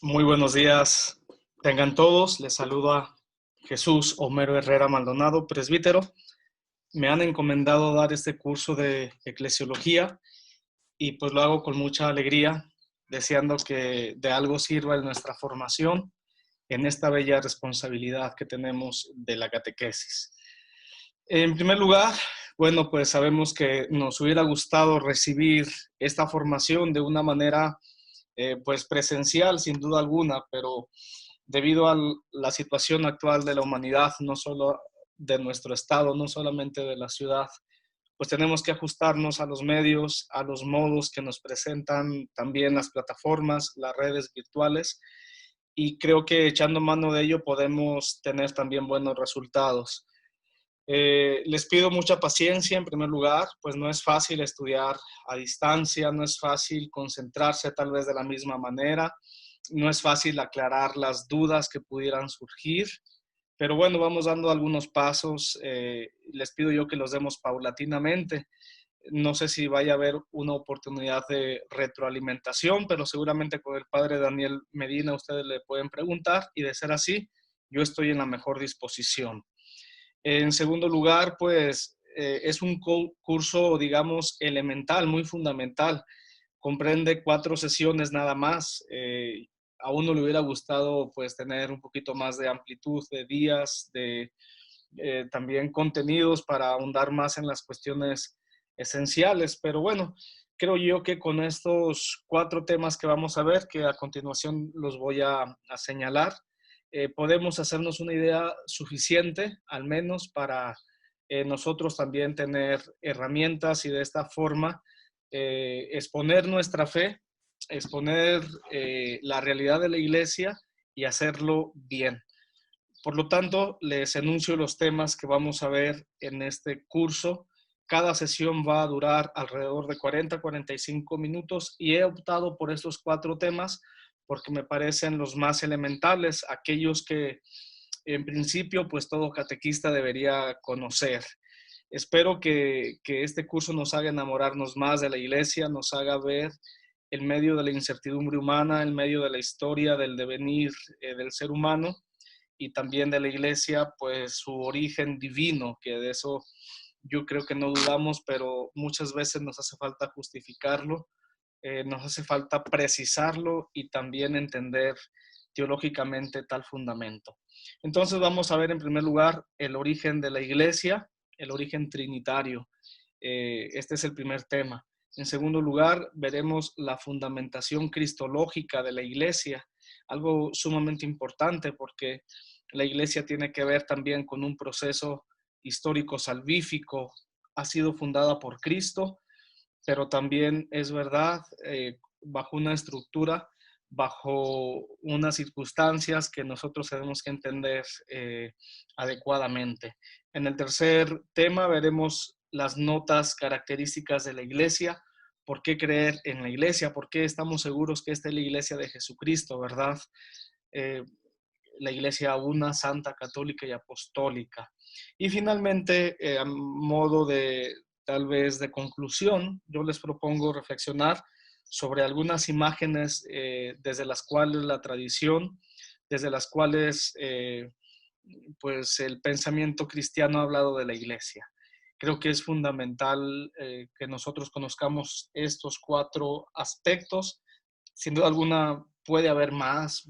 Muy buenos días, tengan todos. Les saludo a Jesús Homero Herrera Maldonado, presbítero. Me han encomendado dar este curso de eclesiología y pues lo hago con mucha alegría, deseando que de algo sirva en nuestra formación, en esta bella responsabilidad que tenemos de la catequesis. En primer lugar, bueno, pues sabemos que nos hubiera gustado recibir esta formación de una manera pues presencial, sin duda alguna, pero debido a la situación actual de la humanidad, no solo de nuestro estado, no solamente de la ciudad, pues tenemos que ajustarnos a los medios, a los modos que nos presentan también las plataformas, las redes virtuales, y creo que echando mano de ello podemos tener también buenos resultados. Les pido mucha paciencia en primer lugar, pues no es fácil estudiar a distancia, no es fácil concentrarse tal vez de la misma manera, no es fácil aclarar las dudas que pudieran surgir, pero bueno, vamos dando algunos pasos. Les pido yo que los demos paulatinamente. No sé si vaya a haber una oportunidad de retroalimentación, pero seguramente con el padre Daniel Medina ustedes le pueden preguntar y de ser así, yo estoy en la mejor disposición. En segundo lugar, pues es un curso, digamos, elemental, muy fundamental. Comprende 4 sesiones nada más. A uno le hubiera gustado pues tener un poquito más de amplitud de días, de también contenidos para ahondar más en las cuestiones esenciales. Pero bueno, creo yo que con estos 4 temas que vamos a ver, que a continuación los voy a señalar, podemos hacernos una idea suficiente, al menos para nosotros también tener herramientas y de esta forma exponer nuestra fe, exponer la realidad de la iglesia y hacerlo bien. Por lo tanto, les enuncio los temas que vamos a ver en este curso. Cada sesión va a durar alrededor de 40-45 minutos y he optado por estos 4 temas porque me parecen los más elementales, aquellos que en principio pues todo catequista debería conocer. Espero que este curso nos haga enamorarnos más de la iglesia, nos haga ver en medio de la incertidumbre humana, en medio de la historia, del devenir del ser humano, y también de la iglesia, pues su origen divino, que de eso yo creo que no dudamos, pero muchas veces nos hace falta justificarlo, nos hace falta precisarlo y también entender teológicamente tal fundamento. Entonces vamos a ver en primer lugar el origen de la iglesia, el origen trinitario. Este es el primer tema. En segundo lugar, veremos la fundamentación cristológica de la iglesia, algo sumamente importante porque la iglesia tiene que ver también con un proceso histórico salvífico. Ha sido fundada por Cristo, pero también es verdad, bajo una estructura, bajo unas circunstancias que nosotros tenemos que entender adecuadamente. En el tercer tema veremos las notas características de la iglesia. ¿Por qué creer en la iglesia? ¿Por qué estamos seguros que esta es la iglesia de Jesucristo, verdad? Eh, la iglesia una, santa, católica y apostólica. Y finalmente, a modo de tal vez de conclusión, yo les propongo reflexionar sobre algunas imágenes desde las cuales la tradición, desde las cuales pues el pensamiento cristiano ha hablado de la iglesia. Creo que es fundamental que nosotros conozcamos estos 4 aspectos. Sin duda alguna puede haber más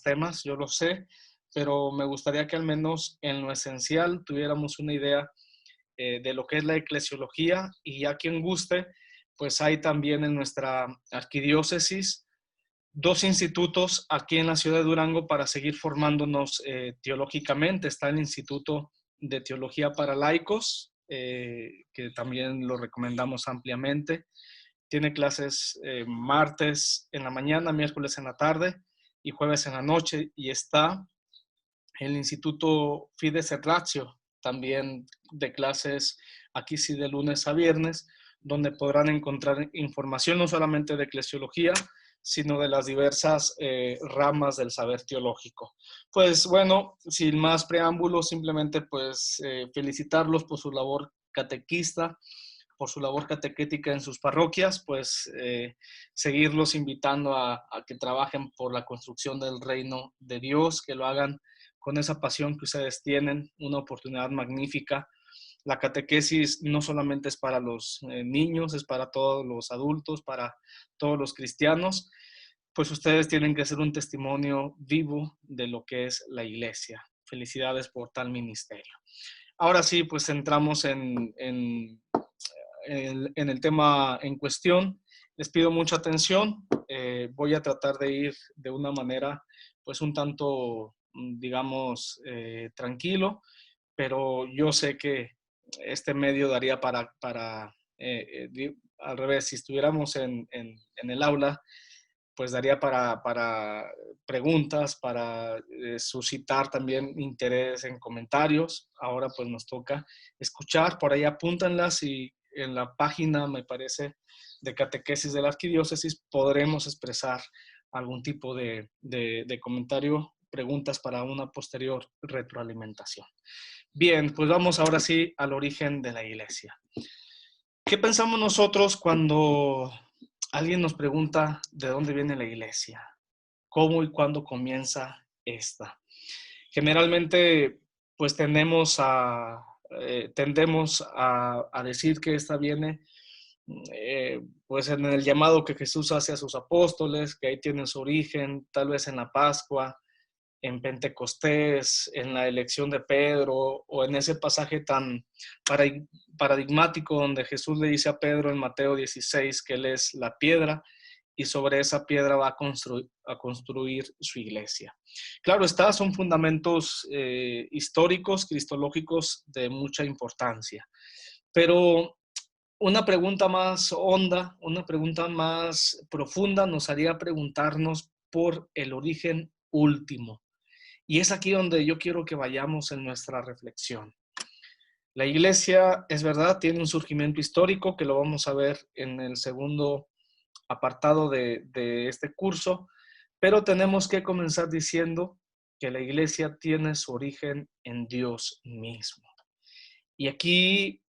temas, yo lo sé, pero me gustaría que al menos en lo esencial tuviéramos una idea de lo que es la eclesiología, y a quien guste, pues hay también en nuestra arquidiócesis 2 institutos aquí en la ciudad de Durango para seguir formándonos teológicamente. Está el Instituto de Teología para Laicos, que también lo recomendamos ampliamente. Tiene clases martes en la mañana, miércoles en la tarde y jueves en la noche. Y está el Instituto Fides et Ratio, también de clases aquí sí de lunes a viernes, donde podrán encontrar información no solamente de eclesiología, sino de las diversas ramas del saber teológico. Pues bueno, sin más preámbulos, simplemente pues felicitarlos por su labor catequista, por su labor catequética en sus parroquias, pues seguirlos invitando a que trabajen por la construcción del reino de Dios, que lo hagan con esa pasión que ustedes tienen, una oportunidad magnífica. La catequesis no solamente es para los niños, es para todos los adultos, para todos los cristianos. Pues ustedes tienen que ser un testimonio vivo de lo que es la iglesia. Felicidades por tal ministerio. Ahora sí, pues entramos en el tema en cuestión. Les pido mucha atención. Voy a tratar de ir de una manera, pues un tanto, digamos, tranquilo, pero yo sé que este medio daría para al revés, si estuviéramos en el aula, pues daría para preguntas, para suscitar también interés en comentarios. Ahora pues nos toca escuchar, por ahí apúntanlas y en la página, me parece, de catequesis de la arquidiócesis podremos expresar algún tipo de comentario, preguntas para una posterior retroalimentación. Bien, pues vamos ahora sí al origen de la iglesia. ¿Qué pensamos nosotros cuando alguien nos pregunta de dónde viene la iglesia? ¿Cómo y cuándo comienza esta? Generalmente, pues tendemos a decir que esta viene pues en el llamado que Jesús hace a sus apóstoles, que ahí tiene su origen, tal vez en la Pascua, en Pentecostés, en la elección de Pedro, o en ese pasaje tan paradigmático donde Jesús le dice a Pedro en Mateo 16 que él es la piedra y sobre esa piedra va a construir su iglesia. Claro está, son fundamentos históricos, cristológicos de mucha importancia, pero una pregunta más honda, una pregunta más profunda nos haría preguntarnos por el origen último. Y es aquí donde yo quiero que vayamos en nuestra reflexión. La iglesia, es verdad, tiene un surgimiento histórico que lo vamos a ver en el segundo apartado de este curso, pero tenemos que comenzar diciendo que la iglesia tiene su origen en Dios mismo. Y aquí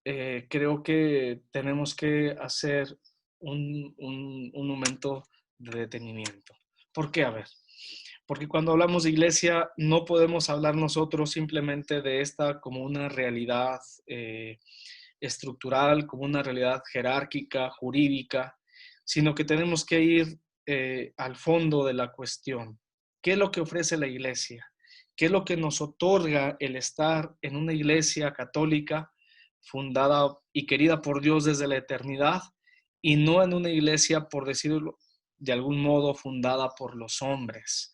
creo que tenemos que hacer un momento de detenimiento. ¿Por qué? A ver. Porque cuando hablamos de iglesia no podemos hablar nosotros simplemente de esta como una realidad estructural, como una realidad jerárquica, jurídica, sino que tenemos que ir al fondo de la cuestión. ¿Qué es lo que ofrece la iglesia? ¿Qué es lo que nos otorga el estar en una iglesia católica fundada y querida por Dios desde la eternidad y no en una iglesia, por decirlo de algún modo, fundada por los hombres?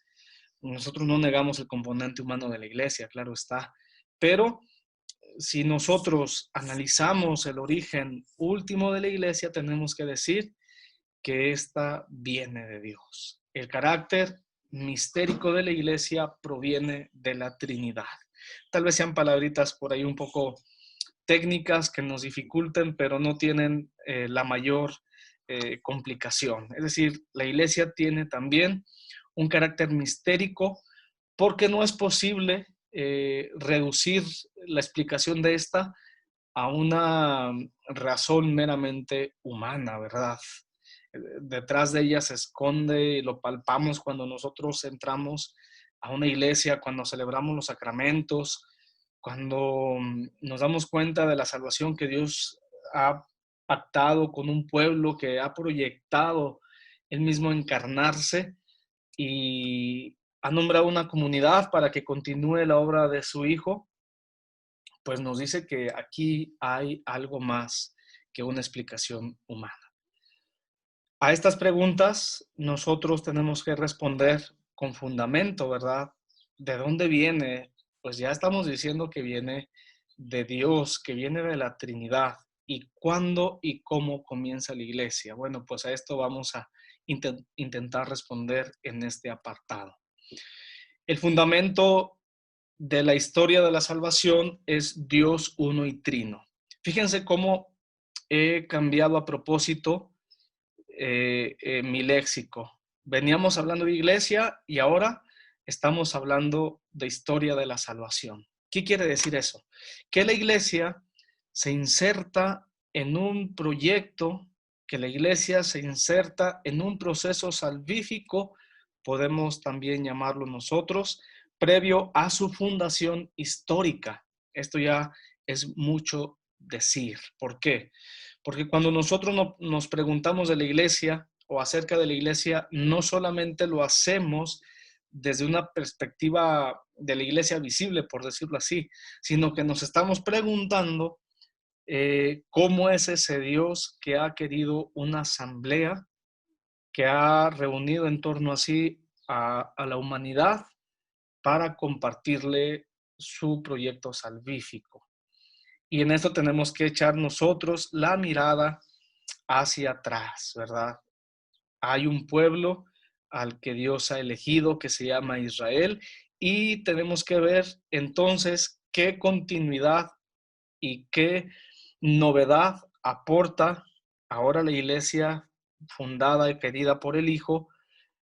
Nosotros no negamos el componente humano de la iglesia, claro está, pero si nosotros analizamos el origen último de la iglesia, tenemos que decir que esta viene de Dios. El carácter mistérico de la iglesia proviene de la Trinidad. Tal vez sean palabritas por ahí un poco técnicas que nos dificulten, pero no tienen la mayor complicación. Es decir, la iglesia tiene también un carácter mistérico porque no es posible reducir la explicación de esta a una razón meramente humana, ¿verdad? Detrás de ella se esconde, lo palpamos cuando nosotros entramos a una iglesia, cuando celebramos los sacramentos, cuando nos damos cuenta de la salvación que Dios ha pactado con un pueblo, que ha proyectado él mismo encarnarse y ha nombrado una comunidad para que continúe la obra de su Hijo, pues nos dice que aquí hay algo más que una explicación humana. A estas preguntas nosotros tenemos que responder con fundamento, ¿verdad? ¿De dónde viene? Pues ya estamos diciendo que viene de Dios, que viene de la Trinidad. ¿Y cuándo y cómo comienza la iglesia? Bueno, pues a esto vamos a intentar responder en este apartado. El fundamento de la historia de la salvación es Dios uno y trino. Fíjense cómo he cambiado a propósito mi léxico. Veníamos hablando de iglesia y ahora estamos hablando de historia de la salvación. ¿Qué quiere decir eso? Que la iglesia se inserta en un proyecto, que la iglesia se inserta en un proceso salvífico, podemos también llamarlo nosotros, previo a su fundación histórica. Esto ya es mucho decir. ¿Por qué? Porque cuando nosotros nos preguntamos de la iglesia o acerca de la iglesia, no solamente lo hacemos desde una perspectiva de la iglesia visible, por decirlo así, sino que nos estamos preguntando cómo es ese Dios que ha querido una asamblea, que ha reunido en torno así a la humanidad para compartirle su proyecto salvífico. Y en esto tenemos que echar nosotros la mirada hacia atrás, ¿verdad? Hay un pueblo al que Dios ha elegido que se llama Israel y tenemos que ver entonces qué continuidad y qué novedad aporta ahora la iglesia fundada y querida por el Hijo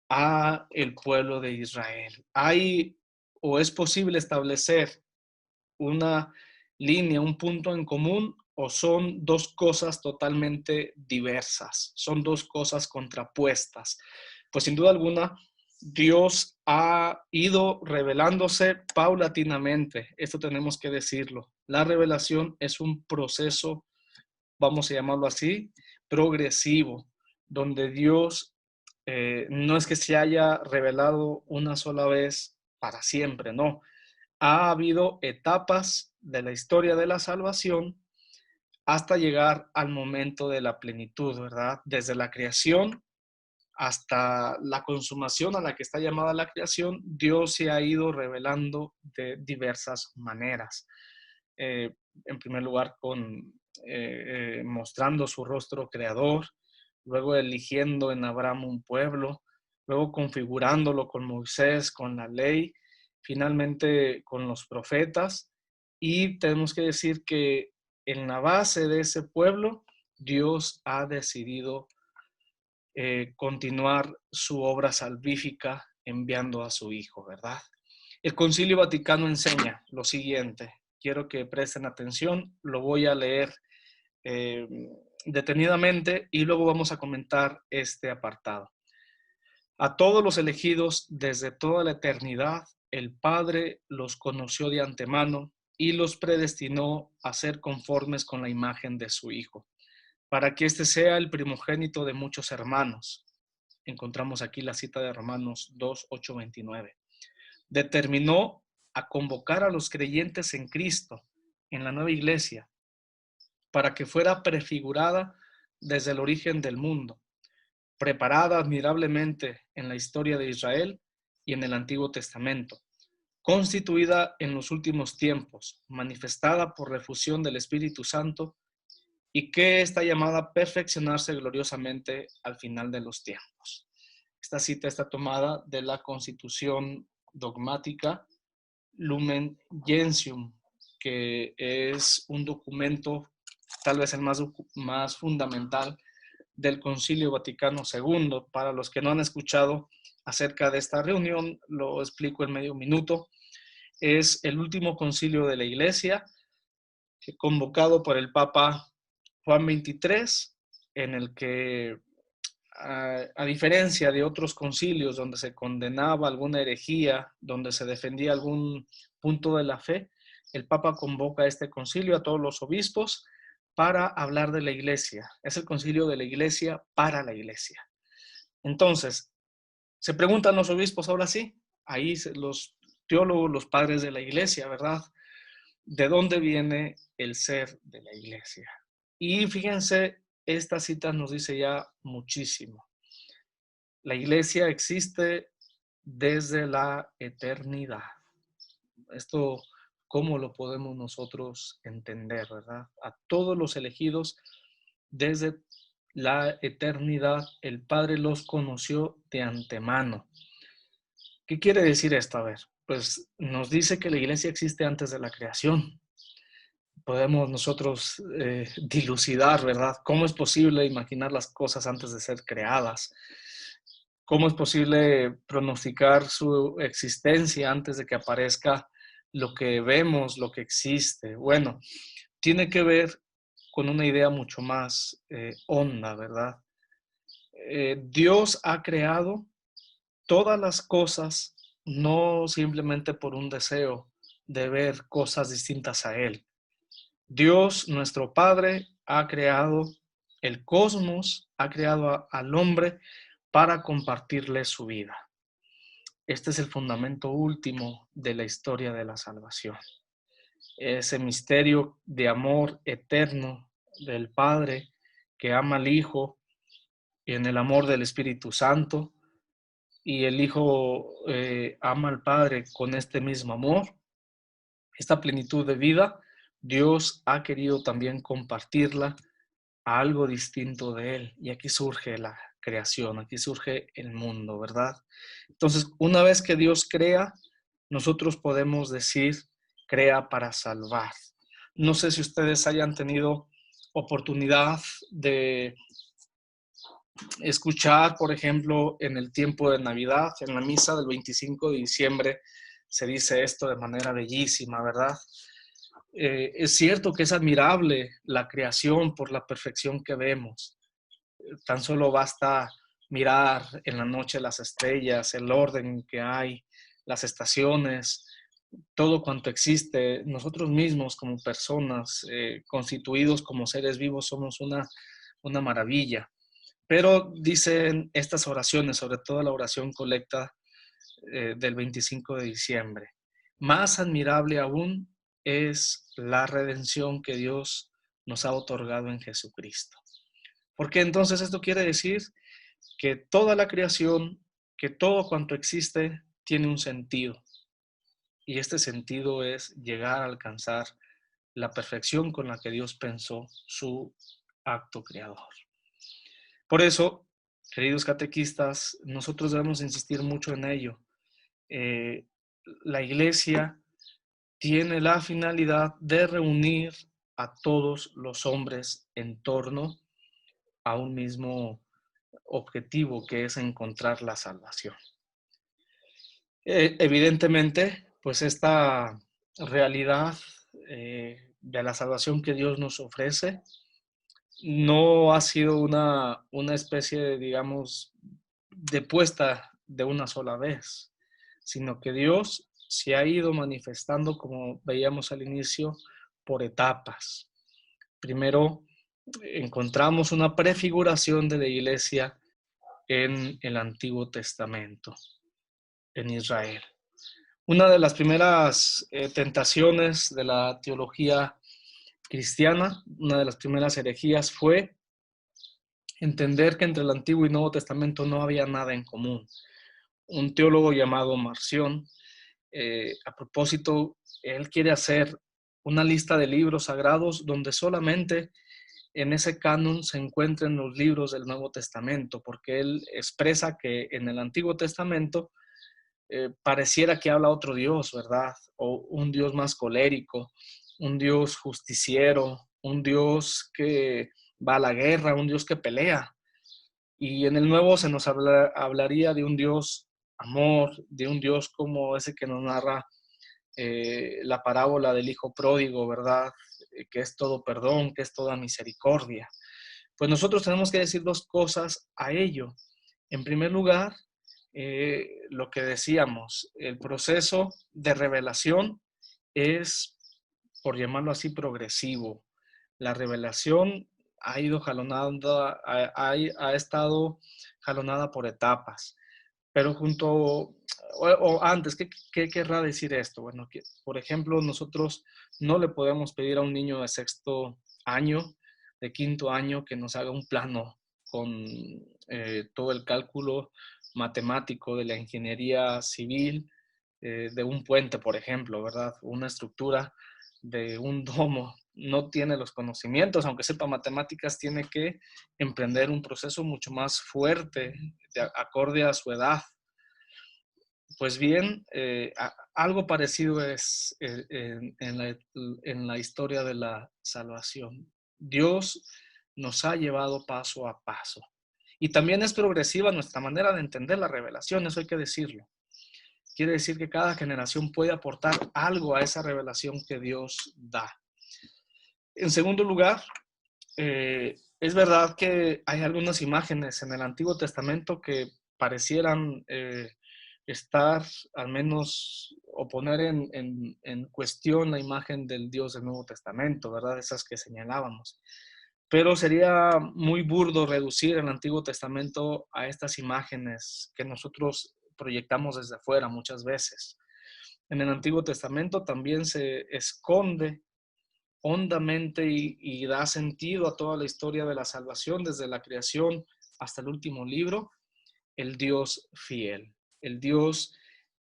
a el pueblo de Israel. Hay o es posible establecer una línea, un punto en común, o son dos cosas totalmente diversas, son dos cosas contrapuestas. Pues sin duda alguna, Dios ha ido revelándose paulatinamente, esto tenemos que decirlo. La revelación es un proceso, vamos a llamarlo así, progresivo, donde Dios no es que se haya revelado una sola vez para siempre, no. Ha habido etapas de la historia de la salvación hasta llegar al momento de la plenitud, ¿verdad? Desde la creación hasta la consumación a la que está llamada la creación, Dios se ha ido revelando de diversas maneras. En primer lugar, mostrando su rostro creador, luego eligiendo en Abraham un pueblo, luego configurándolo con Moisés, con la ley, finalmente con los profetas. Y tenemos que decir que en la base de ese pueblo, Dios ha decidido continuar su obra salvífica enviando a su Hijo, ¿verdad? El Concilio Vaticano enseña lo siguiente. Quiero que presten atención, lo voy a leer detenidamente y luego vamos a comentar este apartado. A todos los elegidos desde toda la eternidad, el Padre los conoció de antemano y los predestinó a ser conformes con la imagen de su Hijo, para que éste sea el primogénito de muchos hermanos. Encontramos aquí la cita de Romanos 2, 8, 29. Determinó a convocar a los creyentes en Cristo, en la nueva iglesia, para que fuera prefigurada desde el origen del mundo, preparada admirablemente en la historia de Israel y en el Antiguo Testamento, constituida en los últimos tiempos, manifestada por refusión del Espíritu Santo y que está llamada a perfeccionarse gloriosamente al final de los tiempos. Esta cita está tomada de la Constitución Dogmática Lumen Gentium, que es un documento, tal vez el más fundamental del Concilio Vaticano II. Para los que no han escuchado acerca de esta reunión, lo explico en medio minuto. Es el último concilio de la Iglesia, convocado por el Papa Juan XXIII, en el que, a diferencia de otros concilios donde se condenaba alguna herejía, donde se defendía algún punto de la fe, el Papa convoca a este concilio a todos los obispos para hablar de la iglesia. Es el concilio de la iglesia para la iglesia. Entonces, se preguntan los obispos ahora sí, ahí los teólogos, los padres de la iglesia, ¿verdad? ¿De dónde viene el ser de la iglesia? Y fíjense, esta cita nos dice ya muchísimo. La iglesia existe desde la eternidad. Esto, ¿cómo lo podemos nosotros entender, verdad? A todos los elegidos desde la eternidad, el Padre los conoció de antemano. ¿Qué quiere decir esto? A ver, pues nos dice que la iglesia existe antes de la creación. Podemos nosotros dilucidar, ¿verdad? ¿Cómo es posible imaginar las cosas antes de ser creadas? ¿Cómo es posible pronosticar su existencia antes de que aparezca lo que vemos, lo que existe? Bueno, tiene que ver con una idea mucho más honda, ¿verdad? Dios ha creado todas las cosas no simplemente por un deseo de ver cosas distintas a Él. Dios, nuestro Padre, ha creado el cosmos, ha creado al hombre para compartirle su vida. Este es el fundamento último de la historia de la salvación. Ese misterio de amor eterno del Padre que ama al Hijo y en el amor del Espíritu Santo, y el Hijo ama al Padre con este mismo amor, esta plenitud de vida, Dios ha querido también compartirla a algo distinto de Él. Y aquí surge la creación, aquí surge el mundo, ¿verdad? Entonces, una vez que Dios crea, nosotros podemos decir, crea para salvar. No sé si ustedes hayan tenido oportunidad de escuchar, por ejemplo, en el tiempo de Navidad, en la misa del 25 de diciembre, se dice esto de manera bellísima, ¿verdad? Es cierto que es admirable la creación por la perfección que vemos. Tan solo basta mirar en la noche las estrellas, el orden que hay, las estaciones, todo cuanto existe. Nosotros mismos como personas, constituidos como seres vivos, somos una maravilla. Pero dicen estas oraciones, sobre todo la oración colecta del 25 de diciembre, más admirable aún es la redención que Dios nos ha otorgado en Jesucristo. Porque entonces esto quiere decir que toda la creación, que todo cuanto existe, tiene un sentido. Y este sentido es llegar a alcanzar la perfección con la que Dios pensó su acto creador. Por eso, queridos catequistas, nosotros debemos insistir mucho en ello. La Iglesia tiene la finalidad de reunir a todos los hombres en torno a un mismo objetivo, que es encontrar la salvación. Evidentemente, pues esta realidad de la salvación que Dios nos ofrece no ha sido una especie de, digamos, de puesta de una sola vez, sino que Dios se ha ido manifestando, como veíamos al inicio, por etapas. Primero, encontramos una prefiguración de la Iglesia en el Antiguo Testamento, en Israel. Una de las primeras tentaciones de la teología cristiana, una de las primeras herejías, fue entender que entre el Antiguo y Nuevo Testamento no había nada en común. Un teólogo llamado Marción, a propósito, él quiere hacer una lista de libros sagrados donde solamente en ese canon se encuentren los libros del Nuevo Testamento, porque él expresa que en el Antiguo Testamento pareciera que habla otro Dios, ¿verdad? O un Dios más colérico, un Dios justiciero, un Dios que va a la guerra, un Dios que pelea. Y en el Nuevo se nos hablaría de un Dios amor, de un Dios como ese que nos narra la parábola del hijo pródigo, ¿verdad? Que es todo perdón, que es toda misericordia. Pues nosotros tenemos que decir dos cosas a ello. En primer lugar, lo que decíamos, el proceso de revelación es, por llamarlo así, progresivo. La revelación ha ido jalonada, ha estado jalonada por etapas, pero o antes, ¿qué querrá decir esto? Bueno, que, por ejemplo, nosotros no le podemos pedir a un niño de sexto año, de quinto año, que nos haga un plano con todo el cálculo matemático de la ingeniería civil, de un puente, por ejemplo, ¿verdad? Una estructura de un domo. No tiene los conocimientos, aunque sepa matemáticas, tiene que emprender un proceso mucho más fuerte, acorde a su edad. Pues bien, algo parecido es en la historia de la salvación. Dios nos ha llevado paso a paso. Y también es progresiva nuestra manera de entender la revelación, eso hay que decirlo. Quiere decir que cada generación puede aportar algo a esa revelación que Dios da. En segundo lugar, Es verdad que hay algunas imágenes en el Antiguo Testamento que parecieran estar, al menos, o poner en cuestión la imagen del Dios del Nuevo Testamento, ¿verdad? Esas que señalábamos. Pero sería muy burdo reducir el Antiguo Testamento a estas imágenes que nosotros proyectamos desde afuera muchas veces. En el Antiguo Testamento también se esconde hondamente y da sentido a toda la historia de la salvación, desde la creación hasta el último libro, el Dios fiel, el Dios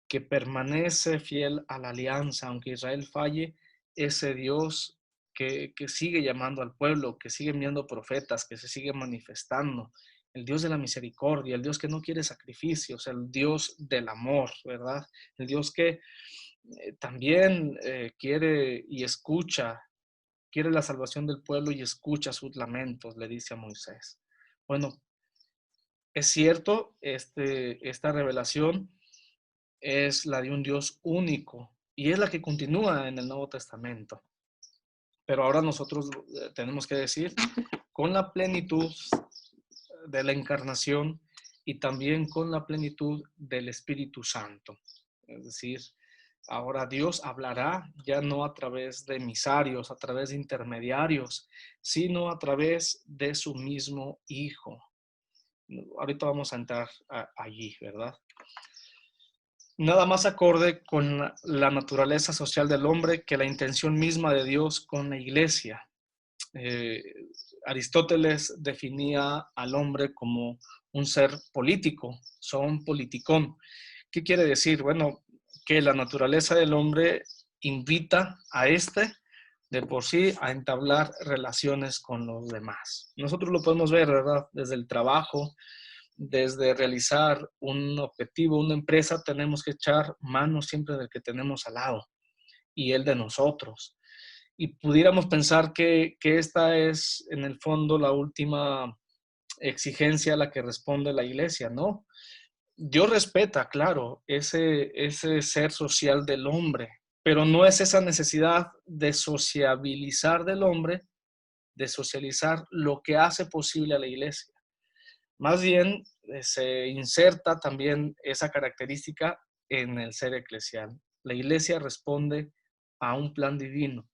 que permanece fiel a la alianza, aunque Israel falle, ese Dios que sigue llamando al pueblo, que sigue enviando profetas, que se sigue manifestando, el Dios de la misericordia, el Dios que no quiere sacrificios, el Dios del amor, ¿verdad? El Dios que también quiere y escucha, quiere la salvación del pueblo y escucha sus lamentos, le dice a Moisés. Bueno, es cierto, esta revelación es la de un Dios único y es la que continúa en el Nuevo Testamento. Pero ahora nosotros tenemos que decir, con la plenitud de la encarnación y también con la plenitud del Espíritu Santo. Es decir, ahora Dios hablará ya no a través de emisarios, a través de intermediarios, sino a través de su mismo Hijo. Ahorita vamos a entrar allí, ¿verdad? Nada más acorde con la naturaleza social del hombre que la intención misma de Dios con la iglesia. Eh, Aristóteles definía al hombre como un ser político, son politicón. ¿Qué quiere decir? Bueno, que la naturaleza del hombre invita a de por sí a entablar relaciones con los demás. Nosotros lo podemos ver, ¿verdad? Desde el trabajo, desde realizar un objetivo, una empresa, tenemos que echar mano siempre del que tenemos al lado y él de nosotros. Y pudiéramos pensar que esta es en el fondo la última exigencia a la que responde la iglesia, ¿no? Dios respeta, claro, ese ser social del hombre, pero no es esa necesidad de sociabilizar del hombre, de socializar lo que hace posible a la iglesia. Más bien se inserta también esa característica en el ser eclesial. La iglesia responde a un plan divino,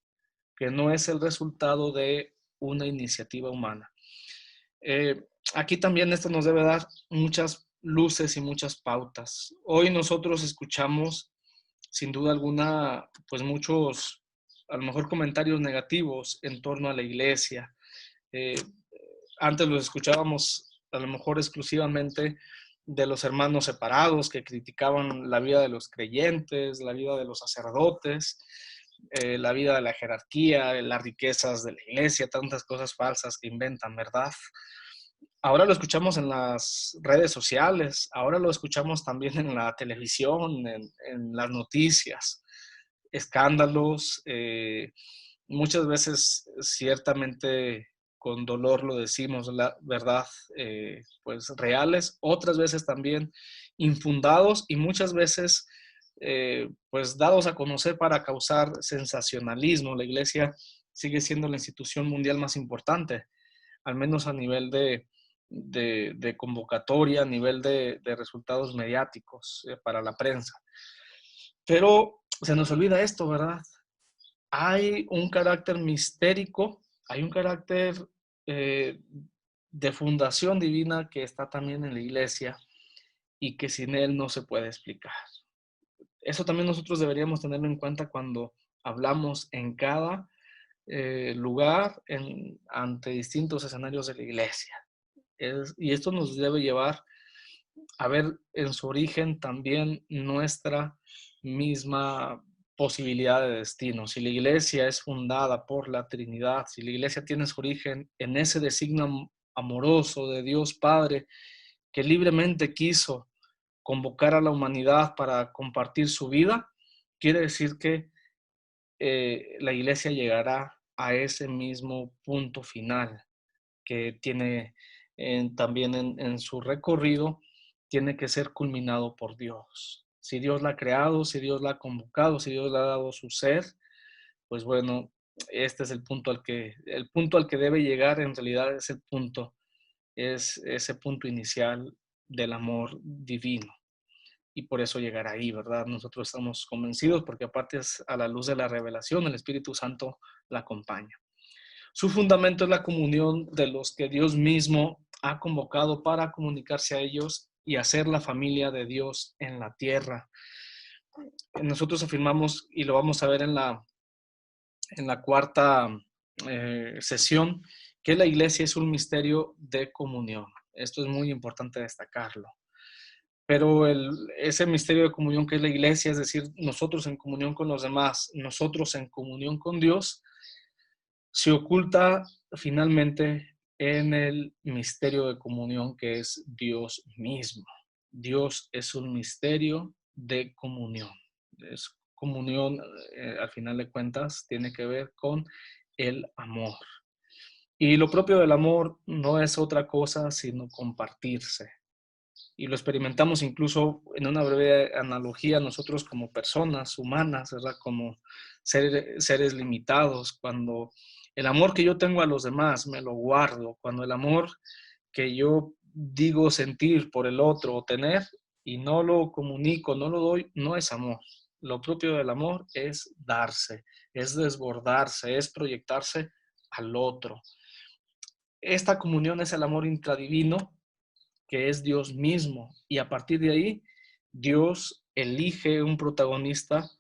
que no es el resultado de una iniciativa humana. Eh, Aquí también esto nos debe dar muchas luces y muchas pautas. Hoy nosotros escuchamos, sin duda alguna, pues muchos, a lo mejor comentarios negativos en torno a la iglesia. Eh, Antes los escuchábamos a lo mejor exclusivamente de los hermanos separados que criticaban la vida de los creyentes, la vida de los sacerdotes, la vida de la jerarquía, las riquezas de la iglesia, tantas cosas falsas que inventan, ¿verdad? Ahora lo escuchamos en las redes sociales, ahora lo escuchamos también en la televisión, en las noticias, escándalos, muchas veces ciertamente con dolor lo decimos, la verdad, pues reales, otras veces también infundados y muchas veces pues dados a conocer para causar sensacionalismo. La iglesia sigue siendo la institución mundial más importante, al menos a nivel de convocatoria, a nivel de resultados mediáticos para la prensa. Pero se nos olvida esto, ¿verdad? Hay un carácter mistérico, hay un carácter eh, de fundación divina que está también en la iglesia y que sin él no se puede explicar. Eso también nosotros deberíamos tenerlo en cuenta cuando hablamos en cada lugar ante distintos escenarios de la iglesia. Y esto nos debe llevar a ver en su origen también nuestra misma posibilidad de destino. Si la iglesia es fundada por la Trinidad, si la iglesia tiene su origen en ese designio amoroso de Dios Padre que libremente quiso convocar a la humanidad para compartir su vida, quiere decir que la iglesia llegará a ese mismo punto final que tiene también en su recorrido, tiene que ser culminado por Dios. Si Dios la ha creado, si Dios la ha convocado, si Dios le ha dado su ser, pues bueno, este es el punto al que debe llegar, en realidad es ese punto inicial del amor divino. Y por eso llegar ahí, ¿verdad? Nosotros estamos convencidos porque aparte es a la luz de la revelación, el Espíritu Santo la acompaña. Su fundamento es la comunión de los que Dios mismo ha convocado para comunicarse a ellos y hacer la familia de Dios en la tierra. Nosotros afirmamos, y lo vamos a ver en la cuarta sesión, que la iglesia es un misterio de comunión. Esto es muy importante destacarlo. Pero ese misterio de comunión que es la iglesia, es decir, nosotros en comunión con los demás, nosotros en comunión con Dios, se oculta finalmente en el misterio de comunión que es Dios mismo. Dios es un misterio de comunión. Es comunión, al final de cuentas, tiene que ver con el amor. Y lo propio del amor no es otra cosa sino compartirse. Y lo experimentamos incluso en una breve analogía nosotros como personas humanas, ¿verdad? Como seres limitados, cuando el amor que yo tengo a los demás me lo guardo, cuando el amor que yo digo sentir por el otro o tener y no lo comunico, no lo doy, no es amor. Lo propio del amor es darse, es desbordarse, es proyectarse al otro. Esta comunión es el amor intradivino, que es Dios mismo, y a partir de ahí Dios elige un protagonista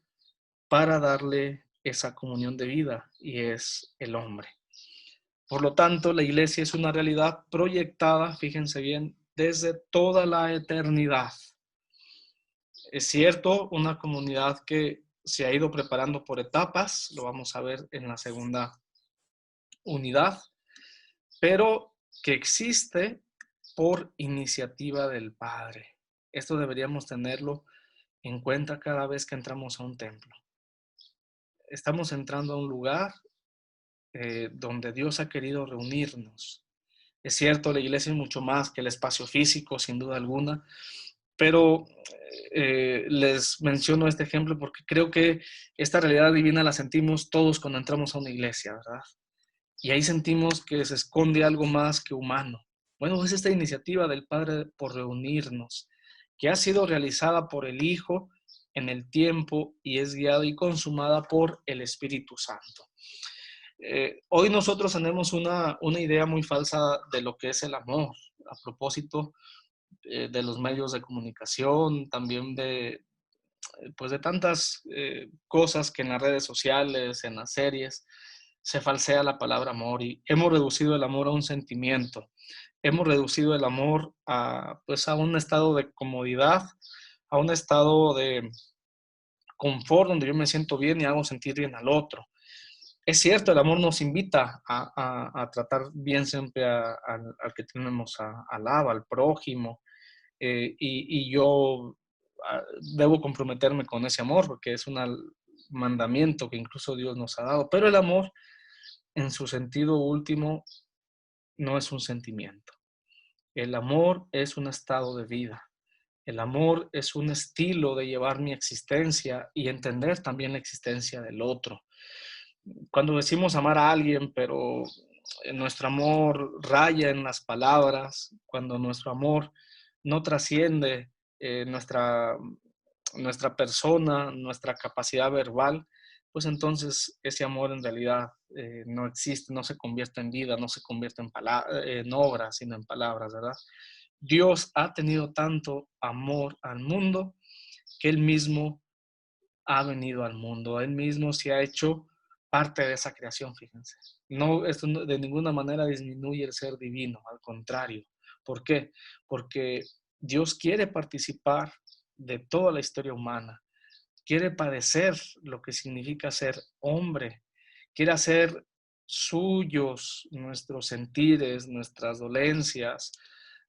para darle esa comunión de vida, y es el hombre. Por lo tanto, la iglesia es una realidad proyectada, fíjense bien, desde toda la eternidad. Es cierto, una comunidad que se ha ido preparando por etapas, lo vamos a ver en la segunda unidad, pero que existe por iniciativa del Padre. Esto deberíamos tenerlo en cuenta cada vez que entramos a un templo. Estamos entrando a un lugar donde Dios ha querido reunirnos. Es cierto, la iglesia es mucho más que el espacio físico, sin duda alguna, pero les menciono este ejemplo porque creo que esta realidad divina la sentimos todos cuando entramos a una iglesia, ¿verdad? Y ahí sentimos que se esconde algo más que humano. Bueno, es esta iniciativa del Padre por reunirnos, que ha sido realizada por el Hijo en el tiempo y es guiada y consumada por el Espíritu Santo. Hoy nosotros tenemos una idea muy falsa de lo que es el amor, a propósito de los medios de comunicación, también pues de tantas cosas que en las redes sociales, en las series, se falsea la palabra amor y hemos reducido el amor a un sentimiento. Hemos reducido el amor pues a un estado de comodidad, a un estado de confort donde yo me siento bien y hago sentir bien al otro. Es cierto, el amor nos invita a tratar bien siempre al que tenemos al lado, al prójimo, y yo debo comprometerme con ese amor porque es un mandamiento que incluso Dios nos ha dado. Pero el amor, en su sentido último, no es un sentimiento. El amor es un estado de vida. El amor es un estilo de llevar mi existencia y entender también la existencia del otro. Cuando decimos amar a alguien, pero nuestro amor raya en las palabras, cuando nuestro amor no trasciende nuestra persona, nuestra capacidad verbal, pues entonces ese amor en realidad no existe, no se convierte en vida, no se convierte en obras, sino en palabras, ¿verdad? Dios ha tenido tanto amor al mundo que Él mismo ha venido al mundo, Él mismo se ha hecho parte de esa creación, fíjense. No, esto de ninguna manera disminuye el ser divino, al contrario. ¿Por qué? Porque Dios quiere participar de toda la historia humana, quiere padecer lo que significa ser hombre, quiere hacer suyos nuestros sentires, nuestras dolencias,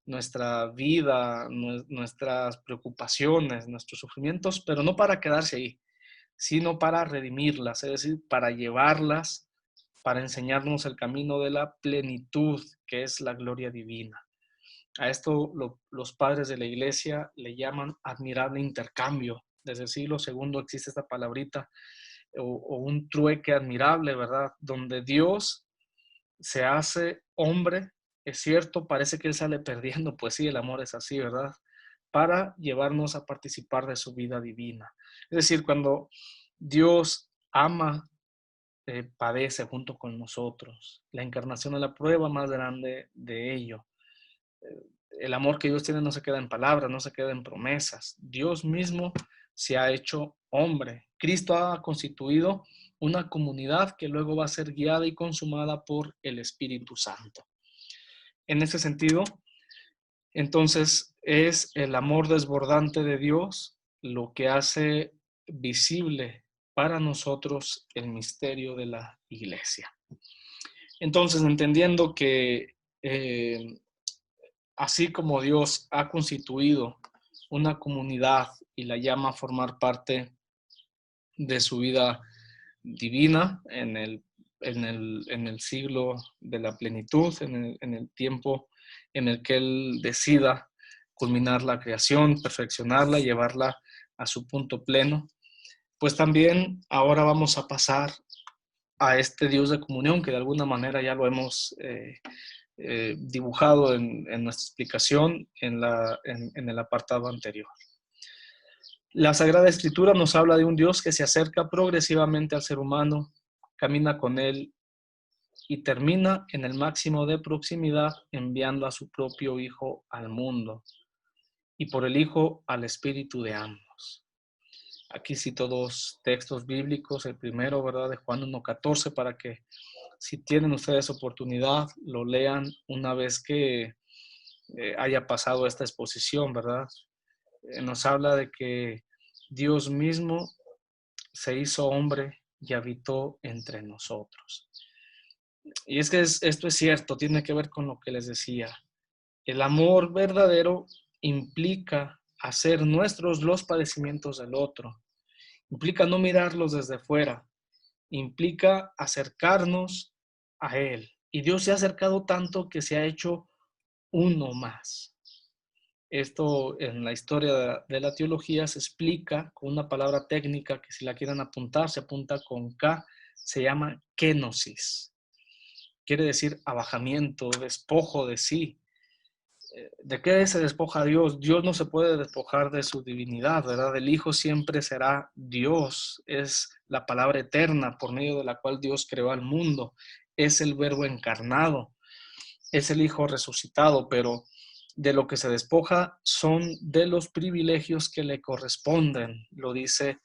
nuestra vida, nuestras preocupaciones, nuestros sufrimientos, pero no para quedarse ahí, sino para redimirlas, es decir, para llevarlas, para enseñarnos el camino de la plenitud, que es la gloria divina. A esto los padres de la iglesia le llaman admirable intercambio. Desde el siglo II existe esta palabrita o un trueque admirable, ¿verdad? Donde Dios se hace hombre, es cierto, parece que Él sale perdiendo, pues sí, el amor es así, ¿verdad? Para llevarnos a participar de su vida divina. Es decir, cuando Dios ama, padece junto con nosotros. La encarnación es la prueba más grande de ello. El amor que Dios tiene no se queda en palabras, no se queda en promesas. Dios mismo se ha hecho hombre. Cristo ha constituido una comunidad que luego va a ser guiada y consumada por el Espíritu Santo. En ese sentido, entonces, es el amor desbordante de Dios lo que hace visible para nosotros el misterio de la iglesia. Entonces, entendiendo que así como Dios ha constituido una comunidad y la llama a formar parte de su vida divina en el siglo de la plenitud, en el tiempo en el que Él decida culminar la creación, perfeccionarla, llevarla a su punto pleno, pues también ahora vamos a pasar a este Dios de comunión que de alguna manera ya lo hemos dibujado en nuestra explicación en el apartado anterior. La Sagrada Escritura nos habla de un Dios que se acerca progresivamente al ser humano, camina con él y termina en el máximo de proximidad enviando a su propio Hijo al mundo y por el Hijo al Espíritu de ambos. Aquí cito dos textos bíblicos, el primero, ¿verdad?, de Juan 1:14, para que si tienen ustedes oportunidad lo lean una vez que haya pasado esta exposición, ¿verdad? Nos habla de que Dios mismo se hizo hombre y habitó entre nosotros. Y es que esto es cierto, tiene que ver con lo que les decía. El amor verdadero implica hacer nuestros los padecimientos del otro, implica no mirarlos desde fuera, implica acercarnos a Él. Y Dios se ha acercado tanto que se ha hecho uno más. Esto en la historia de la teología se explica con una palabra técnica que si la quieren apuntar, se apunta con K, se llama kenosis. Quiere decir abajamiento, despojo de sí. ¿De qué se despoja Dios? Dios no se puede despojar de su divinidad, ¿verdad? El Hijo siempre será Dios, es la palabra eterna por medio de la cual Dios creó al mundo, es el Verbo encarnado, es el Hijo resucitado, pero de lo que se despoja son de los privilegios que le corresponden, lo dice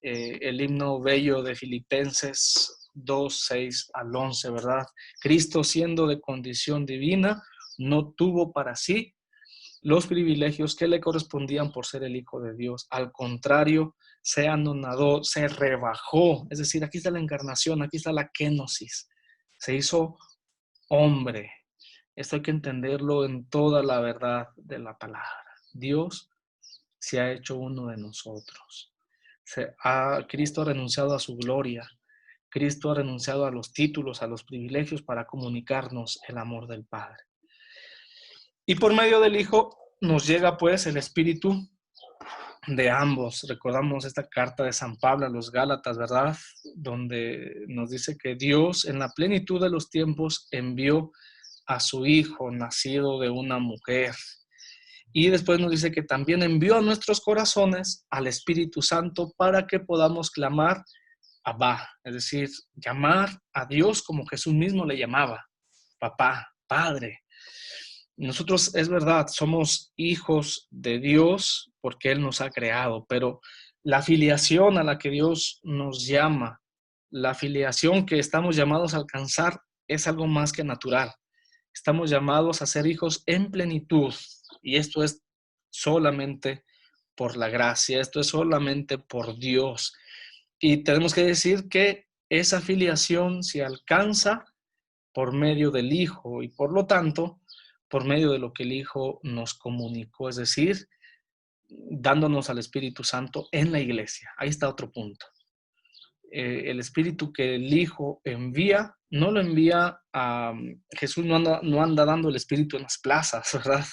el himno bello de Filipenses 2:6-11, ¿verdad? Cristo, siendo de condición divina, no tuvo para sí los privilegios que le correspondían por ser el Hijo de Dios. Al contrario, se anonadó, se rebajó. Es decir, aquí está la encarnación, aquí está la kenosis. Se hizo hombre. Esto hay que entenderlo en toda la verdad de la palabra. Dios se ha hecho uno de nosotros. Cristo ha renunciado a su gloria. Cristo ha renunciado a los títulos, a los privilegios para comunicarnos el amor del Padre. Y por medio del Hijo nos llega pues el Espíritu de ambos. Recordamos esta carta de San Pablo a los Gálatas, ¿verdad? Donde nos dice que Dios en la plenitud de los tiempos envió a su Hijo nacido de una mujer. Y después nos dice que también envió a nuestros corazones al Espíritu Santo para que podamos clamar Abba, es decir, llamar a Dios como Jesús mismo le llamaba, papá, padre. Nosotros, es verdad, somos hijos de Dios porque Él nos ha creado, pero la filiación a la que Dios nos llama, la filiación que estamos llamados a alcanzar es algo más que natural. Estamos llamados a ser hijos en plenitud y esto es solamente por la gracia, esto es solamente por Dios. Y tenemos que decir que esa filiación se alcanza por medio del Hijo y por lo tanto por medio de lo que el Hijo nos comunicó, es decir, dándonos al Espíritu Santo en la iglesia. Ahí está otro punto. El Espíritu que el Hijo envía, no lo envía a... Jesús no anda dando el Espíritu en las plazas, ¿verdad?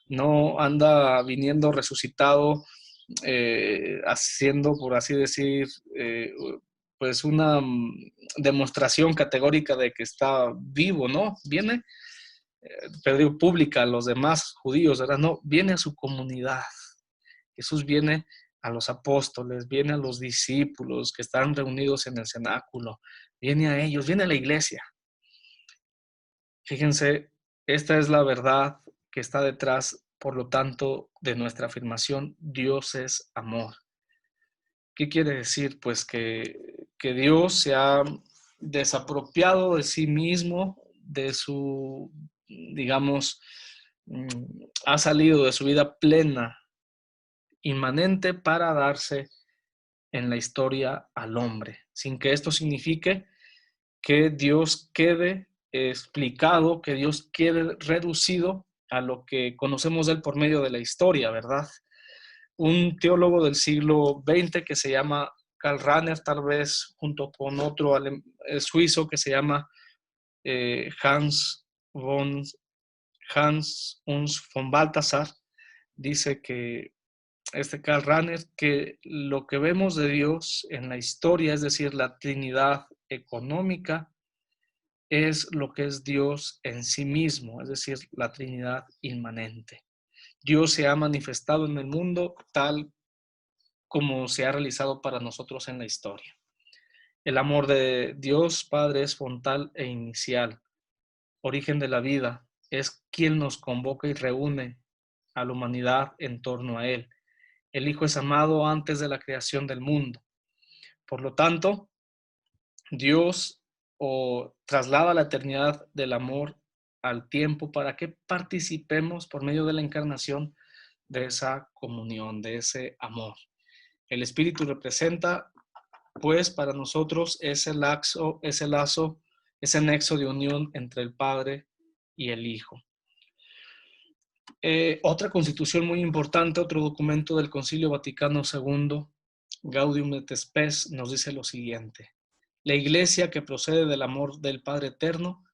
No anda viniendo resucitado, haciendo, por así decir, pues una demostración categórica de que está vivo, ¿no? Viene, pero digo, pública a los demás judíos, ¿verdad? No, viene a su comunidad. Jesús viene a los apóstoles, viene a los discípulos que están reunidos en el cenáculo, viene a ellos, viene a la iglesia. Fíjense, esta es la verdad que está detrás, por lo tanto, de nuestra afirmación: Dios es amor. ¿Qué quiere decir? Pues que Dios se ha desapropiado de sí mismo, de su, digamos, ha salido de su vida plena, inmanente, para darse en la historia al hombre, sin que esto signifique que Dios quede explicado, que Dios quede reducido a lo que conocemos de él por medio de la historia, ¿verdad? Un teólogo del siglo XX que se llama Karl Rahner, tal vez junto con otro suizo que se llama Hans Uns von Balthasar, dice que Karl Rahner, que lo que vemos de Dios en la historia, es decir, la Trinidad económica, es lo que es Dios en sí mismo, es decir, la Trinidad inmanente. Dios se ha manifestado en el mundo tal como se ha realizado para nosotros en la historia. El amor de Dios Padre es frontal e inicial, origen de la vida, es quien nos convoca y reúne a la humanidad en torno a Él. El Hijo es amado antes de la creación del mundo. Por lo tanto, Dios traslada la eternidad del amor al tiempo para que participemos por medio de la encarnación de esa comunión, de ese amor. El Espíritu representa, pues, para nosotros ese lazo, ese nexo de unión entre el Padre y el Hijo. Otra constitución muy importante, otro documento del Concilio Vaticano II, Gaudium et Spes, nos dice lo siguiente: la Iglesia, que procede del amor del Padre Eterno,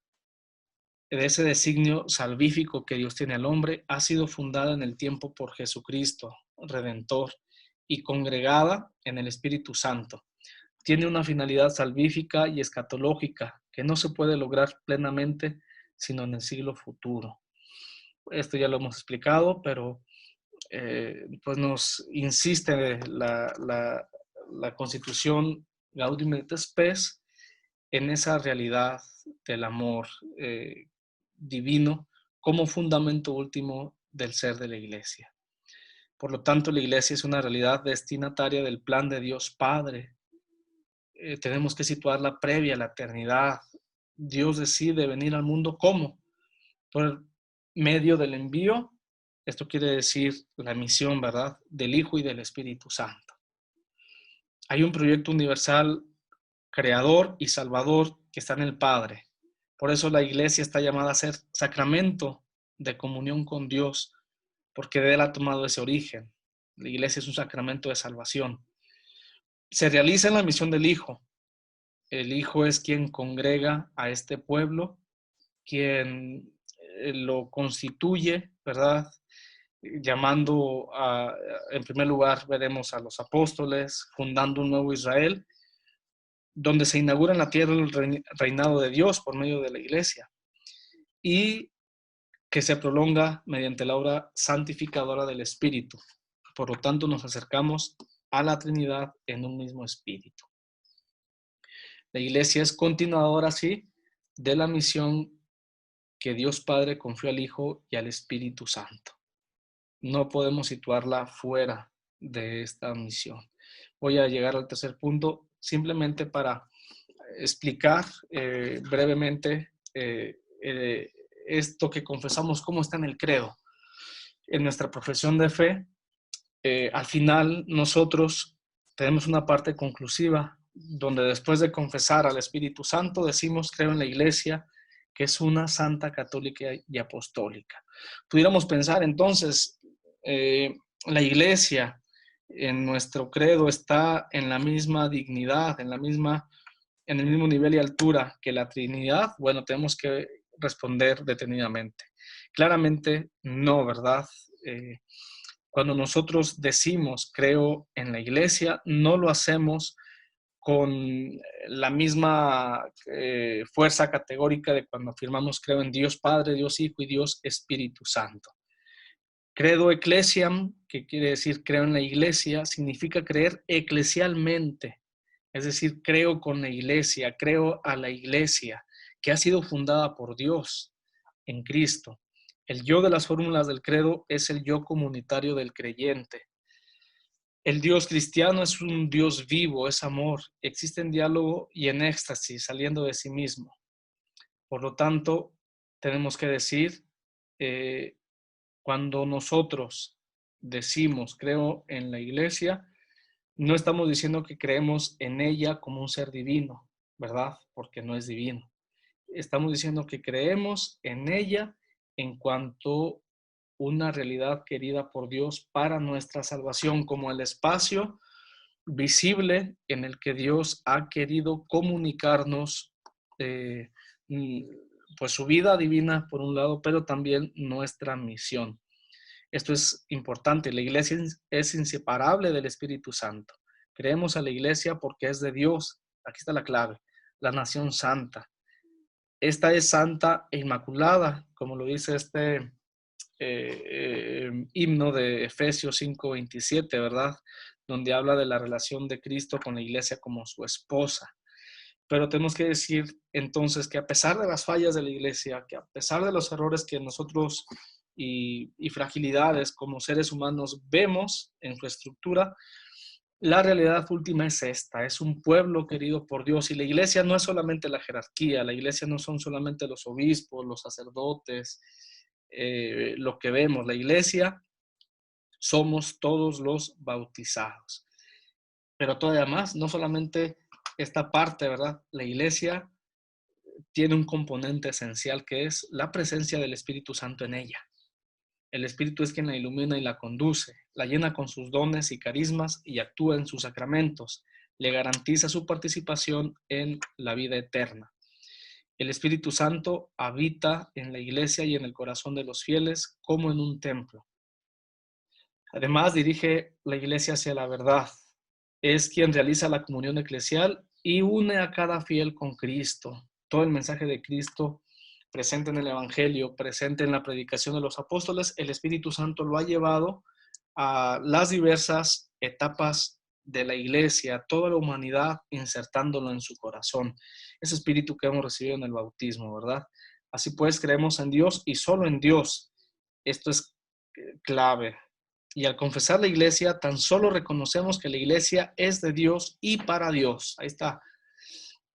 de ese designio salvífico que Dios tiene al hombre, ha sido fundada en el tiempo por Jesucristo, Redentor, y congregada en el Espíritu Santo. Tiene una finalidad salvífica y escatológica que no se puede lograr plenamente sino en el siglo futuro. Esto ya lo hemos explicado, pero pues nos insiste la Constitución Gaudium et Spes en esa realidad del amor divino como fundamento último del ser de la Iglesia. Por lo tanto, la Iglesia es una realidad destinataria del plan de Dios Padre. Tenemos que situarla previa a la eternidad. Dios decide venir al mundo, ¿cómo? Por medio del envío, esto quiere decir la misión, ¿verdad?, del Hijo y del Espíritu Santo. Hay un proyecto universal creador y salvador que está en el Padre. Por eso la Iglesia está llamada a ser sacramento de comunión con Dios, porque de él ha tomado ese origen. La Iglesia es un sacramento de salvación. Se realiza en la misión del Hijo. El Hijo es quien congrega a este pueblo, quien lo constituye, ¿verdad? Llamando en primer lugar, veremos a los apóstoles, fundando un nuevo Israel, donde se inaugura en la tierra el reinado de Dios por medio de la Iglesia, y que se prolonga mediante la obra santificadora del Espíritu. Por lo tanto, nos acercamos a la Trinidad en un mismo Espíritu. La Iglesia es continuadora, sí, de la misión que Dios Padre confió al Hijo y al Espíritu Santo. No podemos situarla fuera de esta misión. Voy a llegar al tercer punto, simplemente para explicar brevemente esto que confesamos, cómo está en el credo. En nuestra profesión de fe, al final nosotros tenemos una parte conclusiva donde después de confesar al Espíritu Santo decimos: creo en la Iglesia, que es una santa, católica y apostólica. Pudiéramos pensar entonces, la Iglesia en nuestro credo está en la misma dignidad, en el mismo nivel y altura que la Trinidad. Bueno, tenemos que responder detenidamente. Claramente no, ¿verdad? Cuando nosotros decimos creo en la Iglesia, no lo hacemos con la misma fuerza categórica de cuando afirmamos creo en Dios Padre, Dios Hijo y Dios Espíritu Santo. Credo ecclesiam, que quiere decir creo en la iglesia, significa creer eclesialmente, es decir, creo con la iglesia, creo a la iglesia que ha sido fundada por Dios en Cristo. El yo de las fórmulas del credo es el yo comunitario del creyente. El Dios cristiano es un Dios vivo, es amor, existe en diálogo y en éxtasis, saliendo de sí mismo. Por lo tanto, tenemos que decir, cuando nosotros decimos creo en la iglesia, no estamos diciendo que creemos en ella como un ser divino, ¿verdad? Porque no es divino. Estamos diciendo que creemos en ella en cuanto una realidad querida por Dios para nuestra salvación, como el espacio visible en el que Dios ha querido comunicarnos pues su vida divina por un lado, pero también nuestra misión. Esto es importante. La iglesia es inseparable del Espíritu Santo. Creemos a la iglesia porque es de Dios. Aquí está la clave. La nación santa. Esta es santa e inmaculada, como lo dice este himno de Efesios 5:27, ¿verdad? Donde habla de la relación de Cristo con la iglesia como su esposa. Pero tenemos que decir entonces que a pesar de las fallas de la iglesia, que a pesar de los errores que nosotros y fragilidades como seres humanos vemos en su estructura, la realidad última es esta, es un pueblo querido por Dios y la iglesia no es solamente la jerarquía, la iglesia no son solamente los obispos, los sacerdotes, lo que vemos, la iglesia somos todos los bautizados. Pero todavía más, no solamente esta parte, ¿verdad? La iglesia tiene un componente esencial que es la presencia del Espíritu Santo en ella. El Espíritu es quien la ilumina y la conduce, la llena con sus dones y carismas y actúa en sus sacramentos, le garantiza su participación en la vida eterna. El Espíritu Santo habita en la iglesia y en el corazón de los fieles como en un templo. Además, dirige la iglesia hacia la verdad. Es quien realiza la comunión eclesial y une a cada fiel con Cristo. Todo el mensaje de Cristo presente en el Evangelio, presente en la predicación de los apóstoles, el Espíritu Santo lo ha llevado a las diversas etapas de la iglesia, toda la humanidad, insertándolo en su corazón. Ese espíritu que hemos recibido en el bautismo, ¿verdad? Así pues, creemos en Dios y solo en Dios. Esto es clave. Y al confesar la iglesia, tan solo reconocemos que la iglesia es de Dios y para Dios. Ahí está.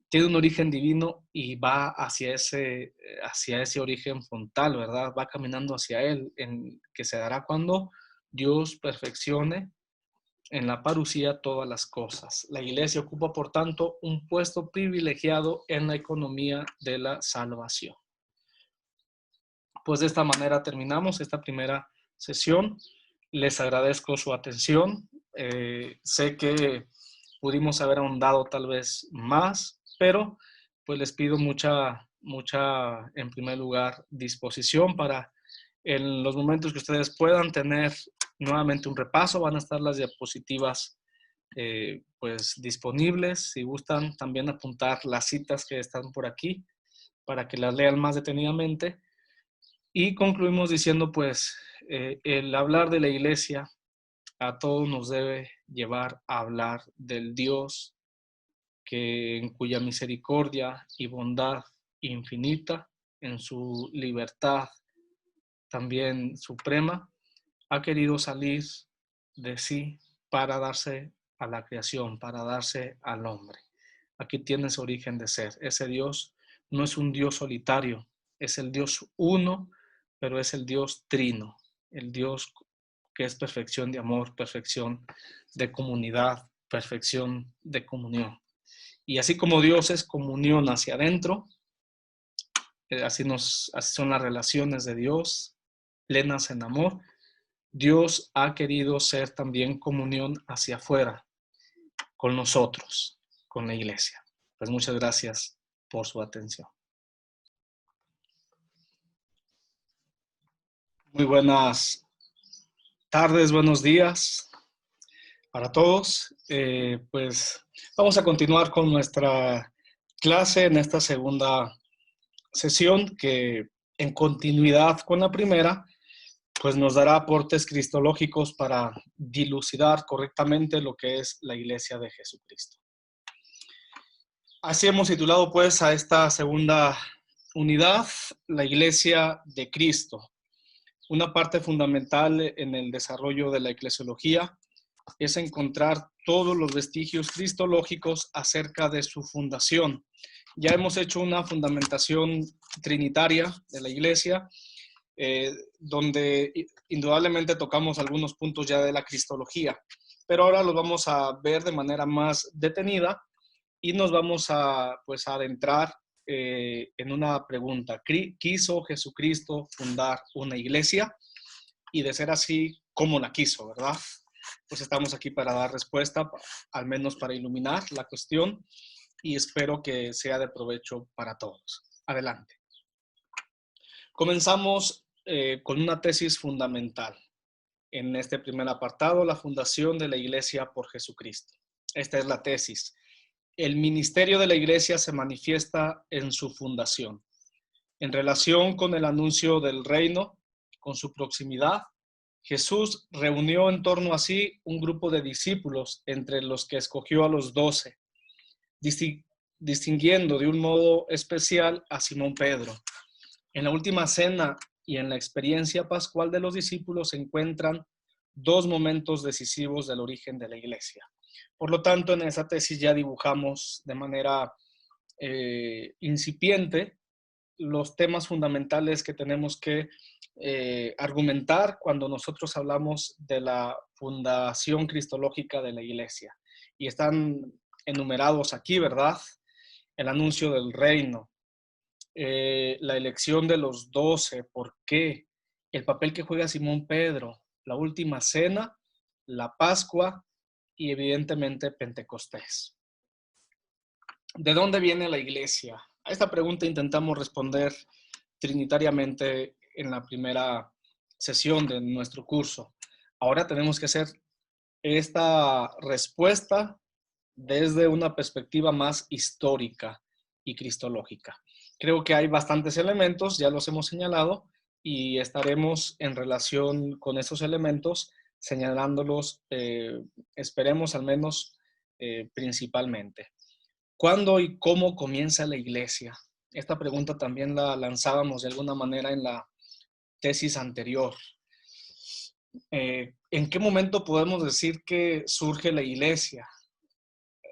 Tiene un origen divino y va hacia ese origen frontal, ¿verdad? Va caminando hacia él, que se dará cuando Dios perfeccione en la parucía todas las cosas. La iglesia ocupa, por tanto, un puesto privilegiado en la economía de la salvación. Pues de esta manera terminamos esta primera sesión. Les agradezco su atención. Sé que pudimos haber ahondado tal vez más, pero pues les pido mucha, en primer lugar, disposición para en los momentos que ustedes puedan tener nuevamente un repaso. Van a estar las diapositivas pues disponibles. Si gustan también apuntar las citas que están por aquí para que las lean más detenidamente. Y concluimos diciendo pues el hablar de la iglesia a todos nos debe llevar a hablar del Dios en cuya misericordia y bondad infinita, en su libertad también suprema, ha querido salir de sí para darse a la creación, para darse al hombre. Aquí tiene su origen de ser. Ese Dios no es un Dios solitario, es el Dios uno, pero es el Dios trino, el Dios que es perfección de amor, perfección de comunidad, perfección de comunión. Y así como Dios es comunión hacia adentro, así son las relaciones de Dios, plenas en amor. Dios ha querido ser también comunión hacia afuera, con nosotros, con la iglesia. Pues muchas gracias por su atención. Muy buenas tardes, buenos días. para todos. Pues vamos a continuar con nuestra clase en esta segunda sesión que, en continuidad con la primera, pues nos dará aportes cristológicos para dilucidar correctamente lo que es la Iglesia de Jesucristo. Así hemos titulado pues a esta segunda unidad, la Iglesia de Cristo. Una parte fundamental en el desarrollo de la eclesiología es encontrar todos los vestigios cristológicos acerca de su fundación. Ya hemos hecho una fundamentación trinitaria de la Iglesia, donde indudablemente tocamos algunos puntos ya de la cristología, pero ahora los vamos a ver de manera más detenida y nos vamos a, pues, a adentrar en una pregunta. ¿Quiso Jesucristo fundar una iglesia? Y de ser así, ¿cómo la quiso, verdad? Pues estamos aquí para dar respuesta, al menos para iluminar la cuestión, y espero que sea de provecho para todos. Adelante. Comenzamos con una tesis fundamental. En este primer apartado, la fundación de la Iglesia por Jesucristo. Esta es la tesis. El ministerio de la Iglesia se manifiesta en su fundación. En relación con el anuncio del reino, con su proximidad, Jesús reunió en torno a sí un grupo de discípulos, entre los que escogió a los 12, distinguiendo de un modo especial a Simón Pedro. En la última cena y en la experiencia pascual de los discípulos se encuentran dos momentos decisivos del origen de la Iglesia. Por lo tanto, en esa tesis ya dibujamos de manera incipiente los temas fundamentales que tenemos que argumentar cuando nosotros hablamos de la fundación cristológica de la Iglesia. Y están enumerados aquí, ¿verdad? El anuncio del reino, la elección de los 12, ¿por qué? El papel que juega Simón Pedro, la última cena, la Pascua y evidentemente Pentecostés. ¿De dónde viene la Iglesia? A esta pregunta intentamos responder trinitariamente en la primera sesión de nuestro curso. Ahora tenemos que hacer esta respuesta desde una perspectiva más histórica y cristológica. Creo que hay bastantes elementos, ya los hemos señalado, y estaremos en relación con esos elementos señalándolos, esperemos al menos principalmente. ¿Cuándo y cómo comienza la Iglesia? Esta pregunta también la lanzábamos de alguna manera en la tesis anterior. ¿En qué momento podemos decir que surge la Iglesia?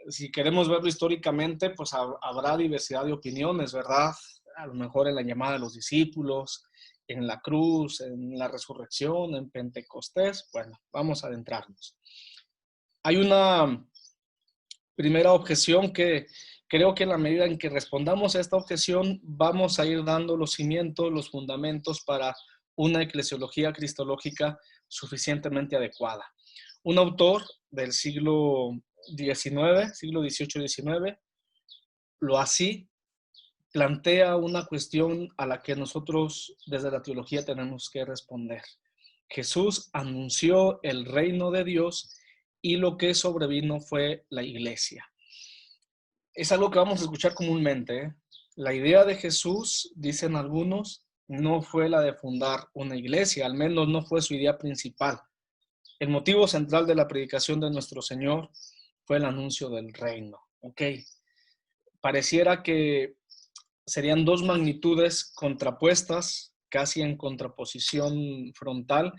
Si queremos verlo históricamente, pues habrá diversidad de opiniones, ¿verdad? A lo mejor en la llamada de los discípulos, en la cruz, en la resurrección, en Pentecostés. Bueno, vamos a adentrarnos. Hay una primera objeción que creo que en la medida en que respondamos a esta objeción, vamos a ir dando los cimientos, los fundamentos para una eclesiología cristológica suficientemente adecuada. Un autor del siglo XVIII, lo así plantea una cuestión a la que nosotros desde la teología tenemos que responder. Jesús anunció el reino de Dios y lo que sobrevino fue la Iglesia. Es algo que vamos a escuchar comúnmente, ¿eh? La idea de Jesús, dicen algunos, no fue la de fundar una iglesia, al menos no fue su idea principal. El motivo central de la predicación de nuestro Señor fue el anuncio del reino. Ok, pareciera que serían dos magnitudes contrapuestas, casi en contraposición frontal,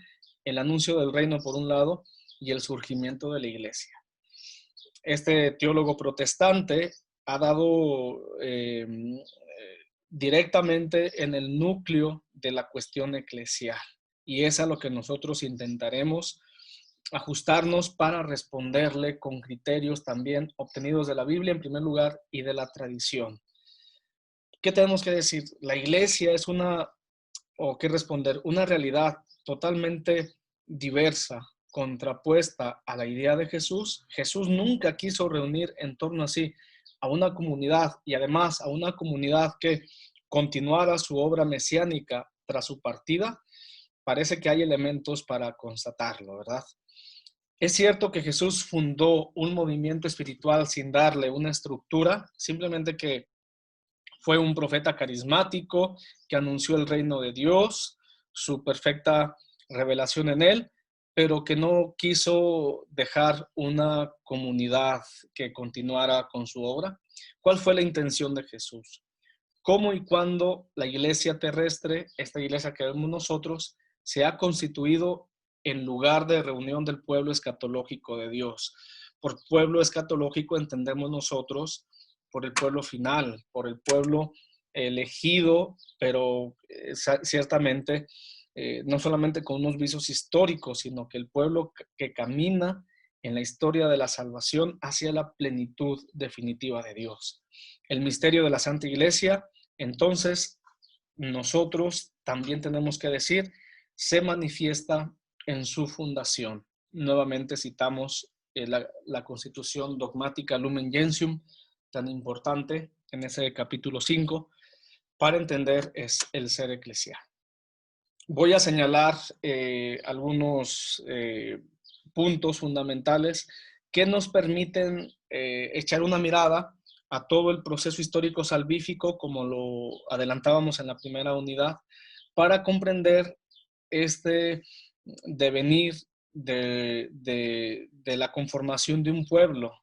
el anuncio del reino por un lado y el surgimiento de la iglesia. Este teólogo protestante ha dado directamente en el núcleo de la cuestión eclesial, y es a lo que nosotros intentaremos ajustarnos para responderle con criterios también obtenidos de la Biblia en primer lugar y de la tradición. ¿Qué tenemos que decir? La iglesia es una realidad totalmente diversa, contrapuesta a la idea de Jesús. Jesús nunca quiso reunir en torno a sí a una comunidad, y además a una comunidad que continuara su obra mesiánica tras su partida. Parece que hay elementos para constatarlo, ¿verdad? Es cierto que Jesús fundó un movimiento espiritual sin darle una estructura, simplemente que fue un profeta carismático que anunció el reino de Dios, su perfecta revelación en él, pero que no quiso dejar una comunidad que continuara con su obra. ¿Cuál fue la intención de Jesús? ¿Cómo y cuándo la iglesia terrestre, esta iglesia que vemos nosotros, se ha constituido en lugar de reunión del pueblo escatológico de Dios? Por pueblo escatológico entendemos nosotros por el pueblo final, por el pueblo elegido, pero ciertamente no solamente con unos visos históricos, sino que el pueblo que camina en la historia de la salvación hacia la plenitud definitiva de Dios. El misterio de la Santa Iglesia, entonces, nosotros también tenemos que decir, se manifiesta en su fundación. Nuevamente citamos la Constitución dogmática Lumen Gentium, tan importante en ese capítulo 5, para entender es el ser eclesial. Voy a señalar algunos puntos fundamentales que nos permiten echar una mirada a todo el proceso histórico salvífico, como lo adelantábamos en la primera unidad, para comprender este devenir de la conformación de un pueblo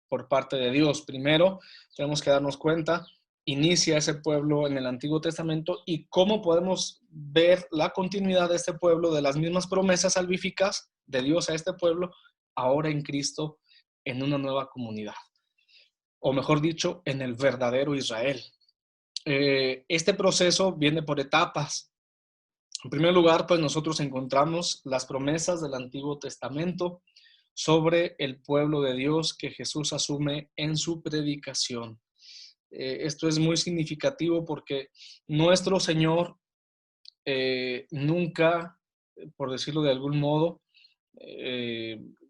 por parte de Dios. Primero, tenemos que darnos cuenta, inicia ese pueblo en el Antiguo Testamento y cómo podemos ver la continuidad de este pueblo, de las mismas promesas salvíficas de Dios a este pueblo, ahora en Cristo, en una nueva comunidad. O mejor dicho, en el verdadero Israel. Este proceso viene por etapas. En primer lugar, pues nosotros encontramos las promesas del Antiguo Testamento sobre el pueblo de Dios que Jesús asume en su predicación. Esto es muy significativo porque nuestro Señor nunca, por decirlo de algún modo,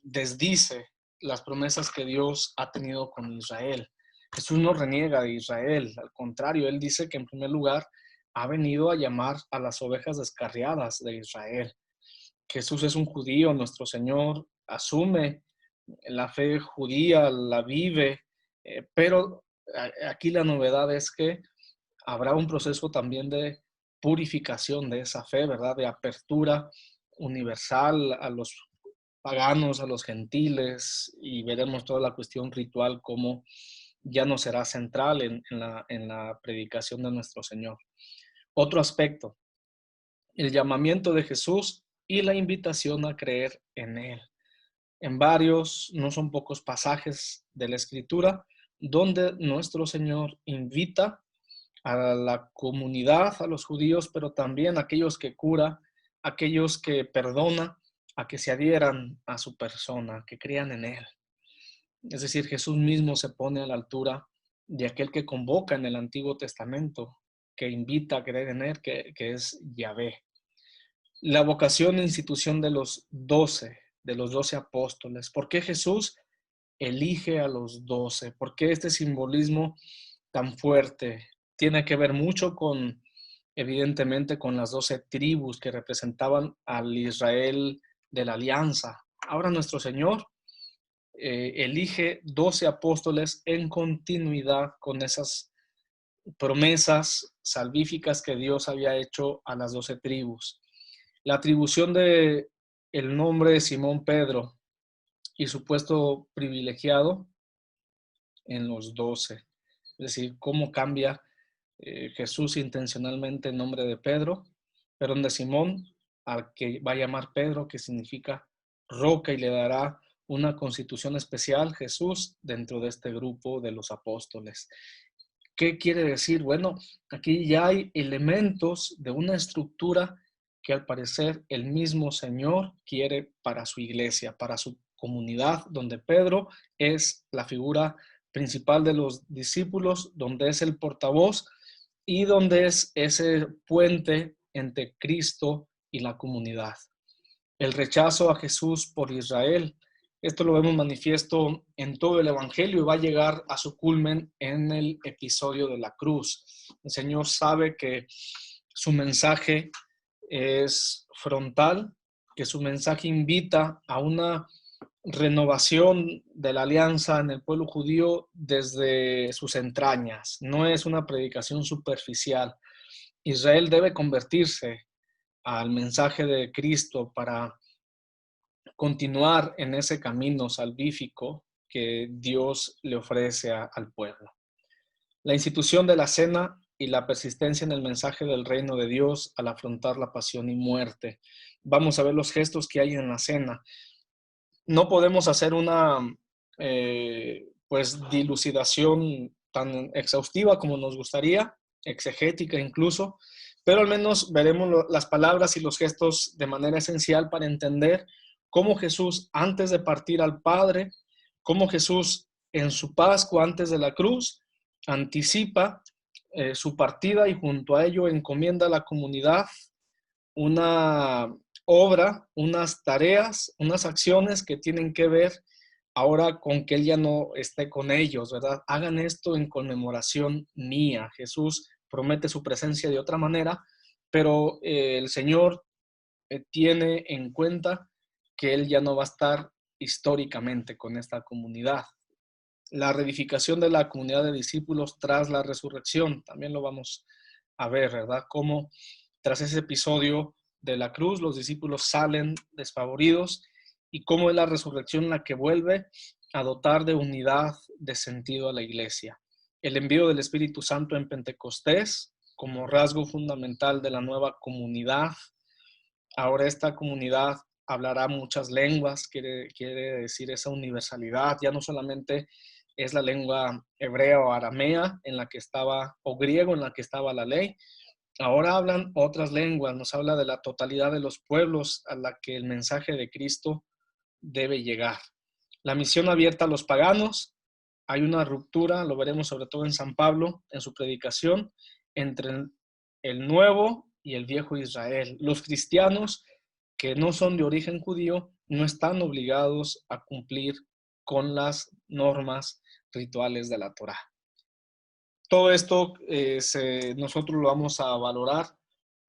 desdice las promesas que Dios ha tenido con Israel. Jesús no reniega de Israel, al contrario, él dice que en primer lugar ha venido a llamar a las ovejas descarriadas de Israel. Jesús es un judío, nuestro Señor asume la fe judía, la vive, pero aquí la novedad es que habrá un proceso también de purificación de esa fe, ¿verdad? De apertura universal a los paganos, a los gentiles, y veremos toda la cuestión ritual como ya no será central en la predicación de nuestro Señor. Otro aspecto, el llamamiento de Jesús y la invitación a creer en Él. En varios, no son pocos pasajes de la Escritura, donde nuestro Señor invita a la comunidad, a los judíos, pero también a aquellos que cura, aquellos que perdona, a que se adhieran a su persona, que crean en Él. Es decir, Jesús mismo se pone a la altura de aquel que convoca en el Antiguo Testamento, que invita a creer en Él, que es Yahvé. La vocación e institución de los 12 apóstoles. ¿Por qué Jesús elige a los 12? ¿Por qué este simbolismo tan fuerte? Tiene que ver mucho con, evidentemente, con las 12 tribus que representaban al Israel de la alianza. Ahora nuestro Señor elige 12 apóstoles en continuidad con esas promesas salvíficas que Dios había hecho a las 12 tribus. La atribución de el nombre de Simón Pedro y su puesto privilegiado en los 12. Es decir, cómo cambia Jesús intencionalmente el nombre de Pedro, pero de Simón, al que va a llamar Pedro, que significa roca, y le dará una constitución especial Jesús dentro de este grupo de los apóstoles. ¿Qué quiere decir? Bueno, aquí ya hay elementos de una estructura que al parecer el mismo Señor quiere para su iglesia, para su comunidad, donde Pedro es la figura principal de los discípulos, donde es el portavoz y donde es ese puente entre Cristo y la comunidad. El rechazo a Jesús por Israel, esto lo vemos manifiesto en todo el Evangelio y va a llegar a su culmen en el episodio de la cruz. El Señor sabe que su mensaje es frontal, que su mensaje invita a una renovación de la alianza en el pueblo judío desde sus entrañas. No es una predicación superficial. Israel debe convertirse al mensaje de Cristo para continuar en ese camino salvífico que Dios le ofrece al pueblo. La institución de la cena y la persistencia en el mensaje del reino de Dios al afrontar la pasión y muerte. Vamos a ver los gestos que hay en la cena. No podemos hacer una dilucidación tan exhaustiva como nos gustaría, exegética incluso, pero al menos veremos las palabras y los gestos de manera esencial para entender cómo Jesús, antes de partir al Padre, cómo Jesús en su Pascua antes de la cruz, anticipa su partida y junto a ello encomienda a la comunidad una obra, unas tareas, unas acciones que tienen que ver ahora con que Él ya no esté con ellos, ¿verdad? Hagan esto en conmemoración mía. Jesús promete su presencia de otra manera, pero el Señor tiene en cuenta que Él ya no va a estar históricamente con esta comunidad. La reedificación de la comunidad de discípulos tras la resurrección, también lo vamos a ver, ¿verdad? Cómo tras ese episodio de la cruz los discípulos salen desfavoridos y cómo es la resurrección la que vuelve a dotar de unidad, de sentido a la iglesia. El envío del Espíritu Santo en Pentecostés como rasgo fundamental de la nueva comunidad. Ahora esta comunidad hablará muchas lenguas, quiere decir esa universalidad, ya no solamente es la lengua hebrea o aramea en la que estaba, o griego en la que estaba la ley. Ahora hablan otras lenguas, nos habla de la totalidad de los pueblos a la que el mensaje de Cristo debe llegar. La misión abierta a los paganos, hay una ruptura, lo veremos sobre todo en San Pablo, en su predicación, entre el nuevo y el viejo Israel. Los cristianos que no son de origen judío no están obligados a cumplir con las normas rituales de la Torá. Todo esto nosotros lo vamos a valorar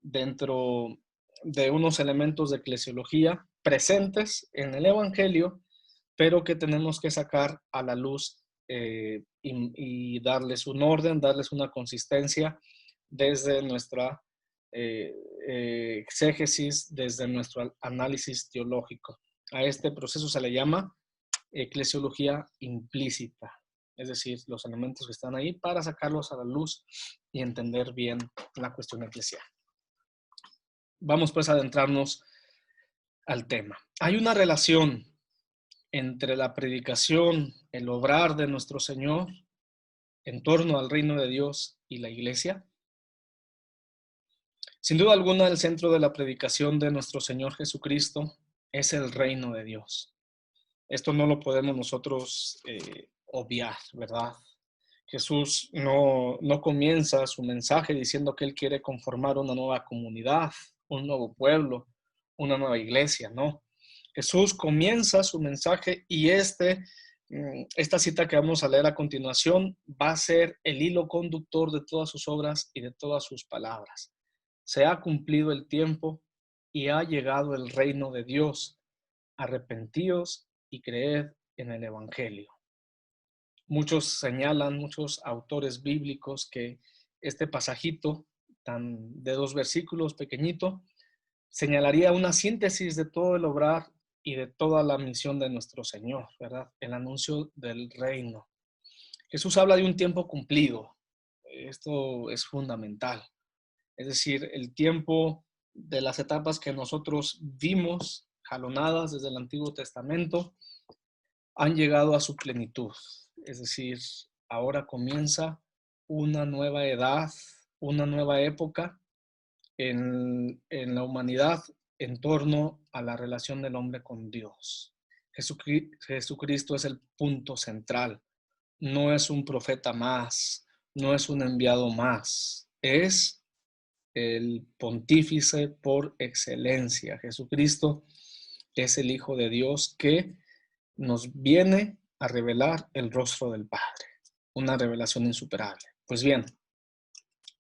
dentro de unos elementos de eclesiología presentes en el Evangelio, pero que tenemos que sacar a la luz y darles un orden, darles una consistencia desde nuestra exégesis, desde nuestro análisis teológico. A este proceso se le llama eclesiología implícita, es decir, los elementos que están ahí para sacarlos a la luz y entender bien la cuestión eclesial. Vamos pues a adentrarnos al tema. Hay una relación entre la predicación, el obrar de nuestro Señor en torno al reino de Dios y la iglesia. Sin duda alguna, el centro de la predicación de nuestro Señor Jesucristo es el reino de Dios. Esto no lo podemos nosotros obviar, ¿verdad? Jesús no comienza su mensaje diciendo que Él quiere conformar una nueva comunidad, un nuevo pueblo, una nueva iglesia, no. Jesús comienza su mensaje y esta cita que vamos a leer a continuación va a ser el hilo conductor de todas sus obras y de todas sus palabras. Se ha cumplido el tiempo y ha llegado el reino de Dios. Arrepentíos y creed en el Evangelio. Muchos señalan, muchos autores bíblicos, que este pasajito de 2 versículos pequeñito señalaría una síntesis de todo el obrar y de toda la misión de nuestro Señor, ¿verdad? El anuncio del reino. Jesús habla de un tiempo cumplido. Esto es fundamental. Es decir, el tiempo de las etapas que nosotros vimos jalonadas desde el Antiguo Testamento han llegado a su plenitud. Es decir, ahora comienza una nueva edad, una nueva época en la humanidad en torno a la relación del hombre con Dios. Jesucristo es el punto central. No es un profeta más, no es un enviado más. Es el pontífice por excelencia. Jesucristo es el Hijo de Dios que nos viene a revelar el rostro del Padre. Una revelación insuperable. Pues bien,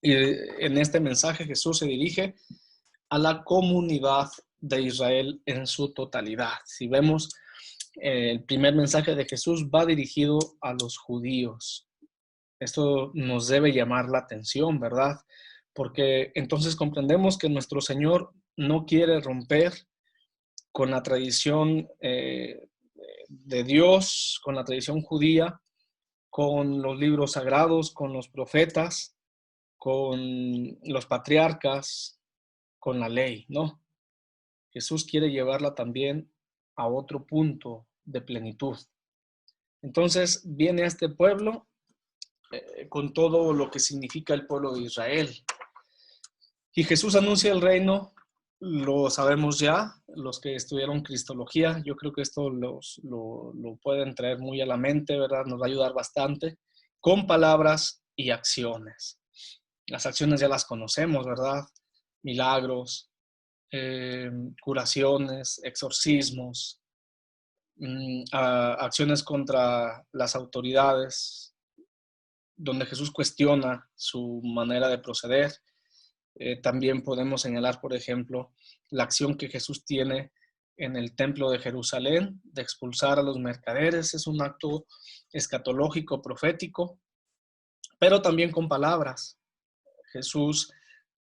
en este mensaje Jesús se dirige a la comunidad de Israel en su totalidad. Si vemos El primer mensaje de Jesús va dirigido a los judíos. Esto nos debe llamar la atención, ¿verdad? Porque entonces comprendemos que nuestro Señor no quiere romper con la tradición de Dios, con la tradición judía, con los libros sagrados, con los profetas, con los patriarcas, con la ley, ¿no? Jesús quiere llevarla también a otro punto de plenitud. Entonces viene a este pueblo con todo lo que significa el pueblo de Israel. Y Jesús anuncia el reino, lo sabemos ya, los que estudiaron Cristología, yo creo que esto lo pueden traer muy a la mente, ¿verdad? Nos va a ayudar bastante, con palabras y acciones. Las acciones ya las conocemos, ¿verdad? Milagros, curaciones, exorcismos, acciones contra las autoridades, donde Jesús cuestiona su manera de proceder. También podemos señalar, por ejemplo, la acción que Jesús tiene en el templo de Jerusalén, de expulsar a los mercaderes. Es un acto escatológico, profético, pero también con palabras. Jesús,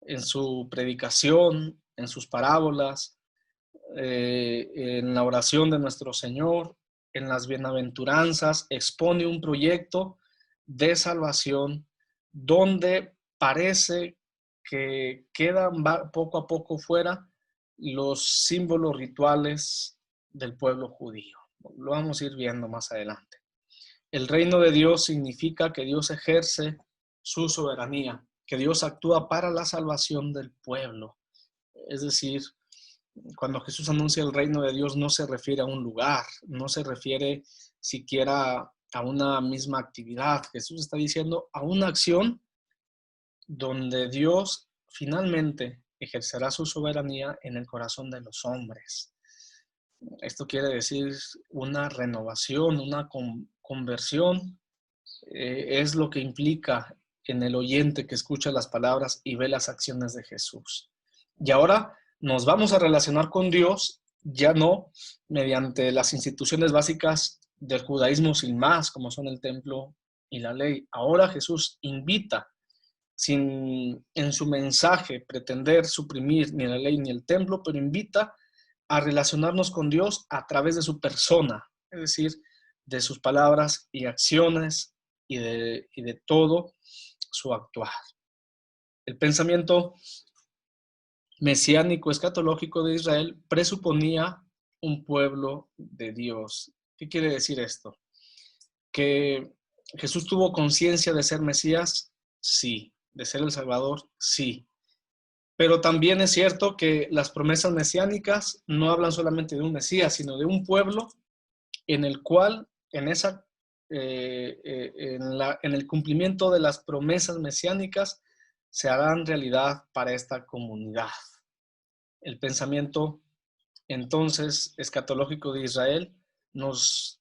en su predicación, en sus parábolas, en la oración de nuestro Señor, en las bienaventuranzas, expone un proyecto de salvación donde parece que quedan poco a poco fuera los símbolos rituales del pueblo judío. Lo vamos a ir viendo más adelante. El reino de Dios significa que Dios ejerce su soberanía, que Dios actúa para la salvación del pueblo. Es decir, cuando Jesús anuncia el reino de Dios no se refiere a un lugar, no se refiere siquiera a una misma actividad. Jesús está diciendo a una acción donde Dios finalmente ejercerá su soberanía en el corazón de los hombres. Esto quiere decir una renovación, una conversión. Es lo que implica en el oyente que escucha las palabras y ve las acciones de Jesús. Y ahora nos vamos a relacionar con Dios, ya no mediante las instituciones básicas del judaísmo sin más, como son el templo y la ley. Ahora Jesús invita, sin en su mensaje pretender suprimir ni la ley ni el templo, pero invita a relacionarnos con Dios a través de su persona, es decir, de sus palabras y acciones y de todo su actuar. El pensamiento mesiánico escatológico de Israel presuponía un pueblo de Dios. ¿Qué quiere decir esto? ¿Que Jesús tuvo conciencia de ser Mesías? Sí. ¿De ser el Salvador? Sí. Pero también es cierto que las promesas mesiánicas no hablan solamente de un Mesías, sino de un pueblo en el cual, en el cumplimiento de las promesas mesiánicas, se harán realidad para esta comunidad. El pensamiento, entonces, escatológico de Israel nos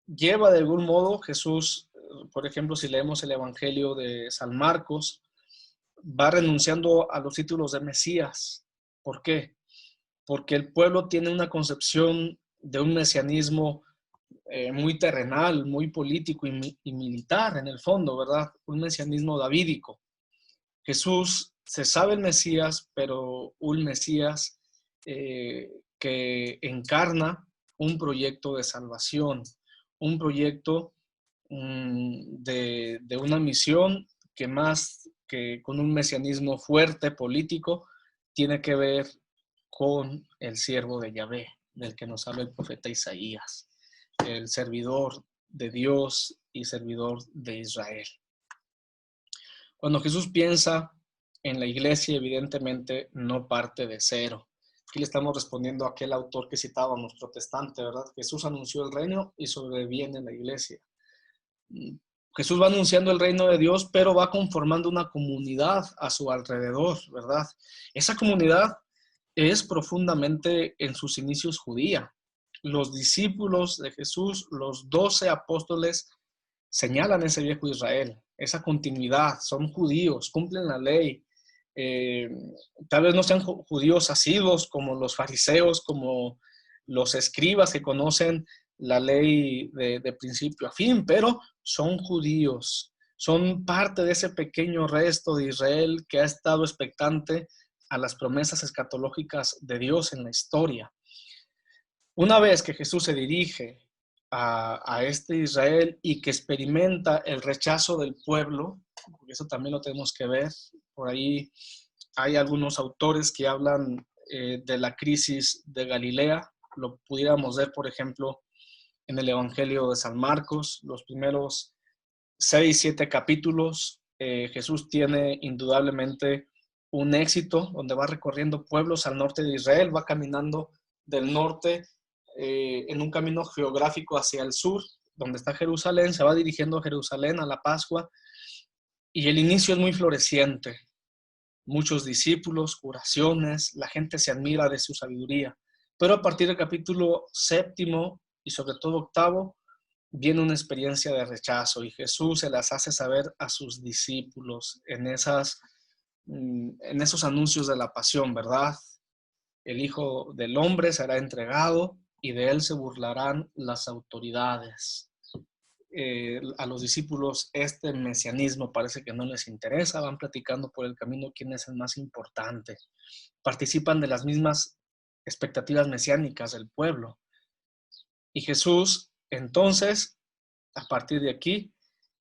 lleva de algún modo, Jesús, por ejemplo, si leemos el Evangelio de San Marcos, va renunciando a los títulos de Mesías. ¿Por qué? Porque el pueblo tiene una concepción de un mesianismo muy terrenal, muy político y militar en el fondo, ¿verdad? Un mesianismo davídico. Jesús se sabe el Mesías, pero un Mesías que encarna un proyecto de salvación, un proyecto de una misión que más que con un mesianismo fuerte político, tiene que ver con el siervo de Yahvé, del que nos habla el profeta Isaías, el servidor de Dios y servidor de Israel. Cuando Jesús piensa en la iglesia, evidentemente no parte de cero. Aquí le estamos respondiendo a aquel autor que citábamos, protestante, ¿verdad? Jesús anunció el reino y sobreviene la iglesia. Jesús va anunciando el reino de Dios, pero va conformando una comunidad a su alrededor, ¿verdad? Esa comunidad es profundamente en sus inicios judía. Los discípulos de Jesús, los 12 apóstoles, señalan ese viejo Israel, esa continuidad, son judíos, cumplen la ley. Tal vez no sean judíos asiduos como los fariseos, como los escribas que conocen la ley de principio a fin, pero son judíos, son parte de ese pequeño resto de Israel que ha estado expectante a las promesas escatológicas de Dios en la historia. Una vez que Jesús se dirige a este Israel y que experimenta el rechazo del pueblo, porque eso también lo tenemos que ver, por ahí hay algunos autores que hablan de la crisis de Galilea, lo pudiéramos ver, por ejemplo, en el Evangelio de San Marcos, los primeros 6, 7 capítulos, Jesús tiene indudablemente un éxito donde va recorriendo pueblos al norte de Israel, va caminando del norte en un camino geográfico hacia el sur, donde está Jerusalén, se va dirigiendo a Jerusalén a la Pascua, y el inicio es muy floreciente. Muchos discípulos, curaciones, la gente se admira de su sabiduría. Pero a partir del capítulo 7 y sobre todo 8, viene una experiencia de rechazo y Jesús se las hace saber a sus discípulos en esos anuncios de la pasión, ¿verdad? El Hijo del Hombre será entregado y de él se burlarán las autoridades. A los discípulos este mesianismo parece que no les interesa, van platicando por el camino quién es el más importante. Participan de las mismas expectativas mesiánicas del pueblo. Y Jesús, entonces, a partir de aquí,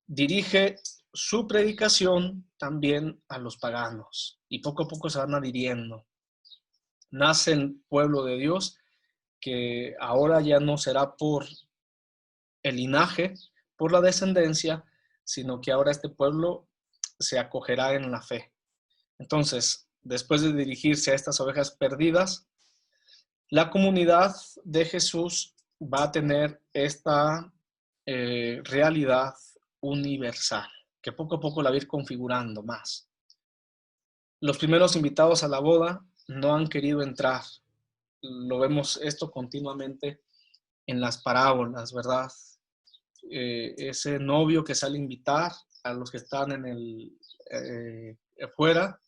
dirige su predicación también a los paganos. Y poco a poco se van adhiriendo. Nace el pueblo de Dios, que ahora ya no será por el linaje, por la descendencia, sino que ahora este pueblo se acogerá en la fe. Entonces, después de dirigirse a estas ovejas perdidas, la comunidad de Jesús va a tener esta realidad universal, que poco a poco la va a ir configurando más. Los primeros invitados a la boda no han querido entrar. Lo vemos esto continuamente en las parábolas, ¿verdad? Ese novio que sale a invitar a los que están en el afuera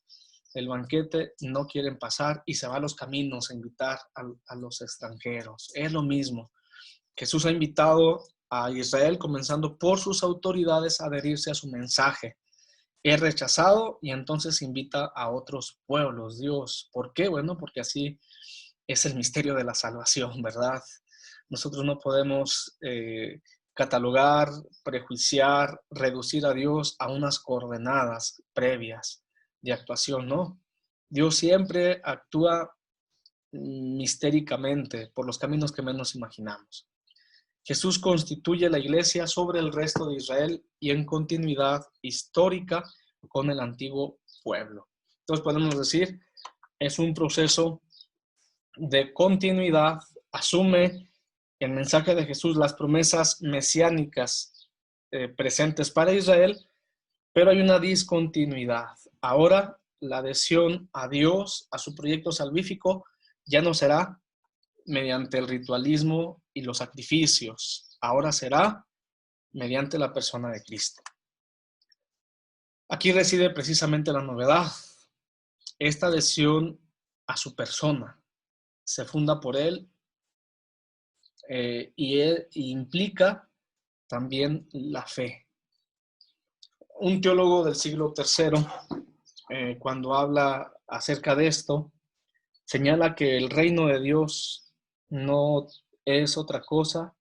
del banquete no quieren pasar y se va a los caminos a invitar a los extranjeros. Es lo mismo. Jesús ha invitado a Israel, comenzando por sus autoridades, a adherirse a su mensaje. Es rechazado y entonces invita a otros pueblos. Dios, ¿por qué? Bueno, porque así es el misterio de la salvación, ¿verdad? Nosotros no podemos catalogar, prejuiciar, reducir a Dios a unas coordenadas previas de actuación, ¿no? Dios siempre actúa mistéricamente por los caminos que menos imaginamos. Jesús constituye la iglesia sobre el resto de Israel y en continuidad histórica con el antiguo pueblo. Entonces podemos decir, es un proceso de continuidad, asume el mensaje de Jesús, las promesas mesiánicas presentes para Israel, pero hay una discontinuidad. Ahora la adhesión a Dios, a su proyecto salvífico, ya no será mediante el ritualismo y los sacrificios. Ahora será mediante la persona de Cristo. Aquí reside precisamente la novedad. Esta adhesión a su persona se funda por él y implica también la fe. Un teólogo del siglo III, cuando habla acerca de esto, señala que el reino de Dios no es otra cosa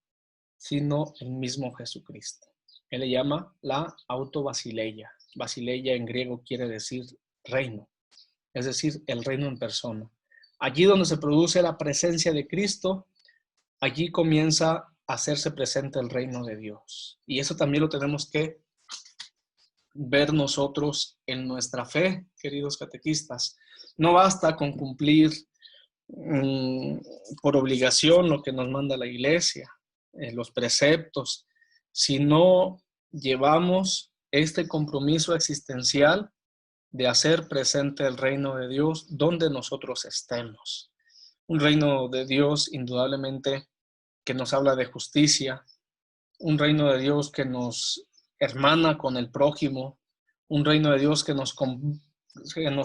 sino el mismo Jesucristo. Él le llama la autobasileia. Basileia en griego quiere decir reino, es decir, el reino en persona. Allí donde se produce la presencia de Cristo, allí comienza a hacerse presente el reino de Dios. Y eso también lo tenemos que ver nosotros en nuestra fe, queridos catequistas. No basta con cumplir por obligación lo que nos manda la iglesia, los preceptos, si no llevamos este compromiso existencial de hacer presente el reino de Dios donde nosotros estemos. Un reino de Dios indudablemente que nos habla de justicia, un reino de Dios que nos hermana con el prójimo, un reino de Dios que nos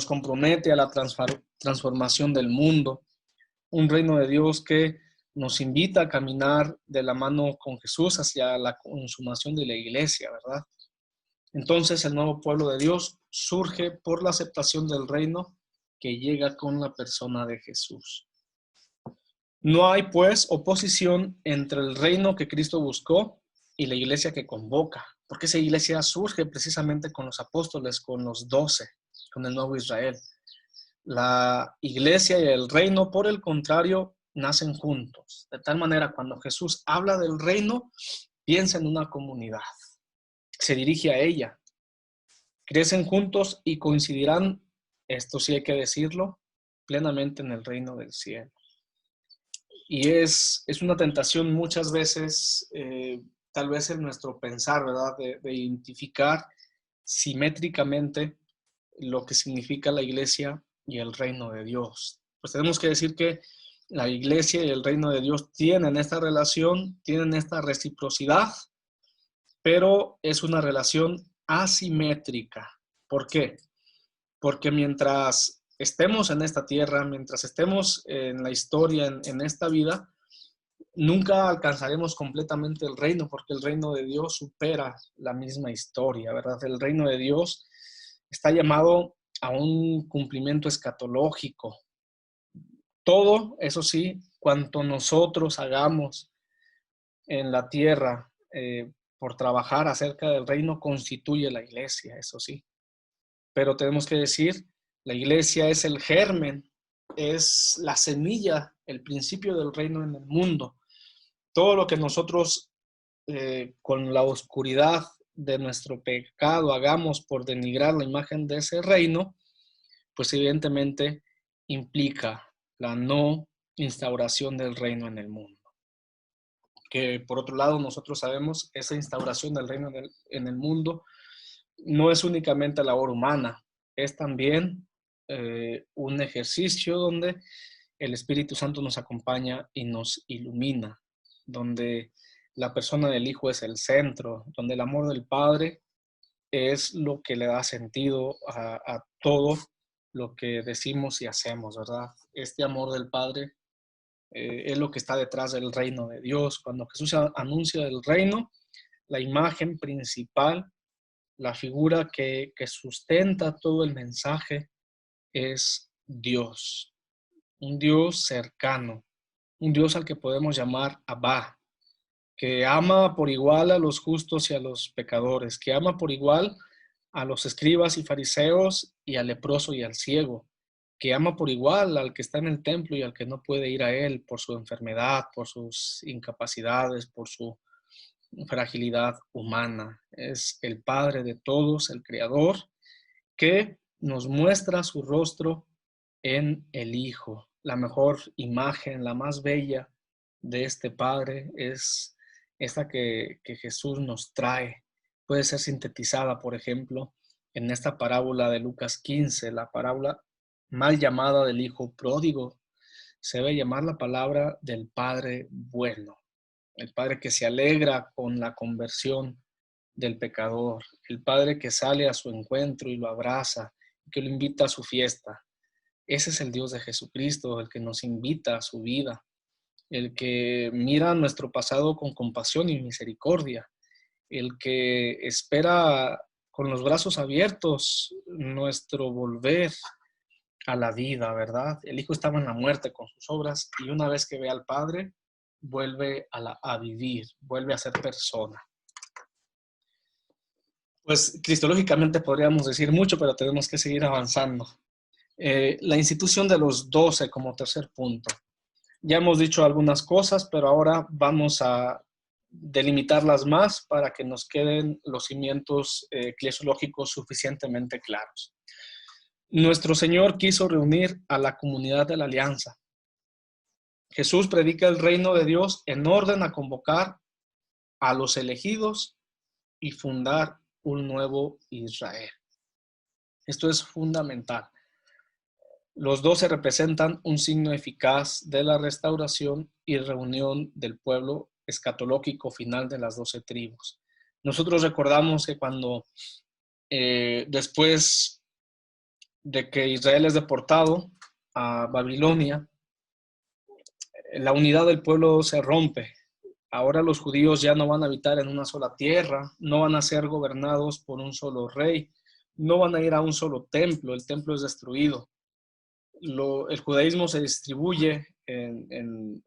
compromete a la transformación del mundo, un reino de Dios que nos invita a caminar de la mano con Jesús hacia la consumación de la iglesia, ¿verdad? Entonces el nuevo pueblo de Dios surge por la aceptación del reino que llega con la persona de Jesús. No hay, pues, oposición entre el reino que Cristo buscó y la iglesia que convoca, porque esa iglesia surge precisamente con los apóstoles, con los 12, con el nuevo Israel. La iglesia y el reino, por el contrario, nacen juntos. De tal manera, cuando Jesús habla del reino, piensa en una comunidad, se dirige a ella. Crecen juntos y coincidirán, esto sí hay que decirlo, plenamente en el reino del cielo. Y es una tentación muchas veces, tal vez en nuestro pensar, ¿verdad? De identificar simétricamente lo que significa la iglesia y el reino de Dios. Pues tenemos que decir que la iglesia y el reino de Dios tienen esta relación, tienen esta reciprocidad, pero es una relación asimétrica. ¿Por qué? Porque mientras estemos en esta tierra, mientras estemos en la historia, en esta vida, nunca alcanzaremos completamente el reino, porque el reino de Dios supera la misma historia, ¿verdad? El reino de Dios está llamado a un cumplimiento escatológico. Todo, eso sí, cuanto nosotros hagamos en la tierra por trabajar acerca del reino, constituye la iglesia, eso sí. Pero tenemos que decir, la iglesia es el germen, es la semilla, el principio del reino en el mundo. Todo lo que nosotros con la oscuridad de nuestro pecado hagamos por denigrar la imagen de ese reino, pues evidentemente implica la no instauración del reino en el mundo. Que por otro lado nosotros sabemos esa instauración del reino en el mundo no es únicamente labor humana, es también un ejercicio donde el Espíritu Santo nos acompaña y nos ilumina, donde la persona del Hijo es el centro, donde el amor del Padre es lo que le da sentido a todo lo que decimos y hacemos, ¿verdad? Este amor del Padre es lo que está detrás del reino de Dios. Cuando Jesús anuncia el reino, la imagen principal, la figura que sustenta todo el mensaje es Dios, un Dios cercano, un Dios al que podemos llamar Abba, que ama por igual a los justos y a los pecadores, que ama por igual a los escribas y fariseos y al leproso y al ciego, que ama por igual al que está en el templo y al que no puede ir a él por su enfermedad, por sus incapacidades, por su fragilidad humana. Es el Padre de todos, el Creador, que nos muestra su rostro en el Hijo. La mejor imagen, la más bella de este Padre es esta que Jesús nos trae. Puede ser sintetizada, por ejemplo, en esta parábola de Lucas 15, la parábola mal llamada del Hijo pródigo. Se debe llamar la palabra del Padre bueno, el Padre que se alegra con la conversión del pecador, el Padre que sale a su encuentro y lo abraza, que lo invita a su fiesta. Ese es el Dios de Jesucristo, el que nos invita a su vida, el que mira nuestro pasado con compasión y misericordia, el que espera con los brazos abiertos nuestro volver a la vida, ¿verdad? El Hijo estaba en la muerte con sus obras y una vez que ve al Padre, vuelve a vivir, vuelve a ser persona. Pues cristológicamente podríamos decir mucho, pero tenemos que seguir avanzando. La institución de los 12 como tercer punto. Ya hemos dicho algunas cosas, pero ahora vamos a delimitarlas más para que nos queden los cimientos eclesiológicos suficientemente claros. Nuestro Señor quiso reunir a la comunidad de la alianza. Jesús predica el reino de Dios en orden a convocar a los elegidos y fundar un nuevo Israel. Esto es fundamental. Los 12 representan un signo eficaz de la restauración y reunión del pueblo escatológico final de las 12 tribus. Nosotros recordamos que cuando después de que Israel es deportado a Babilonia, la unidad del pueblo se rompe. Ahora los judíos ya no van a habitar en una sola tierra, no van a ser gobernados por un solo rey, no van a ir a un solo templo, el templo es destruido. El judaísmo se distribuye en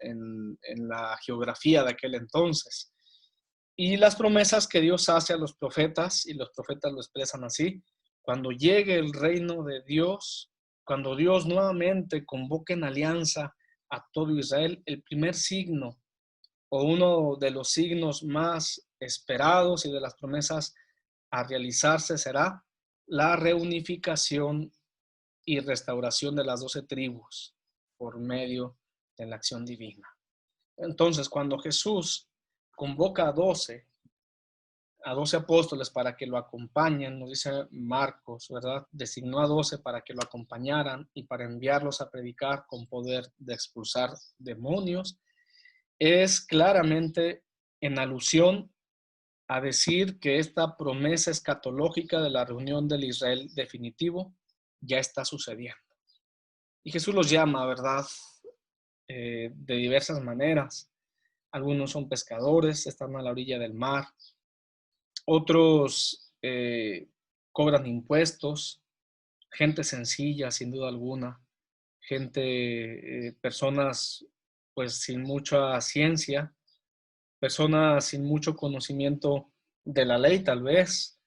la geografía de aquel entonces. Y las promesas que Dios hace a los profetas, y los profetas lo expresan así, cuando llegue el reino de Dios, cuando Dios nuevamente convoque en alianza a todo Israel, el primer signo o uno de los signos más esperados y de las promesas a realizarse será la reunificación y restauración de las 12 tribus por medio de la acción divina. Entonces, cuando Jesús convoca a 12 apóstoles para que lo acompañen, nos dice Marcos, ¿verdad? Designó a 12 para que lo acompañaran y para enviarlos a predicar con poder de expulsar demonios. Es claramente en alusión a decir que esta promesa escatológica de la reunión del Israel definitivo ya está sucediendo. Y Jesús los llama, ¿verdad? De diversas maneras. Algunos son pescadores, están a la orilla del mar. Otros cobran impuestos. Gente sencilla, sin duda alguna. Personas pues sin mucha ciencia, personas sin mucho conocimiento de la ley tal vez,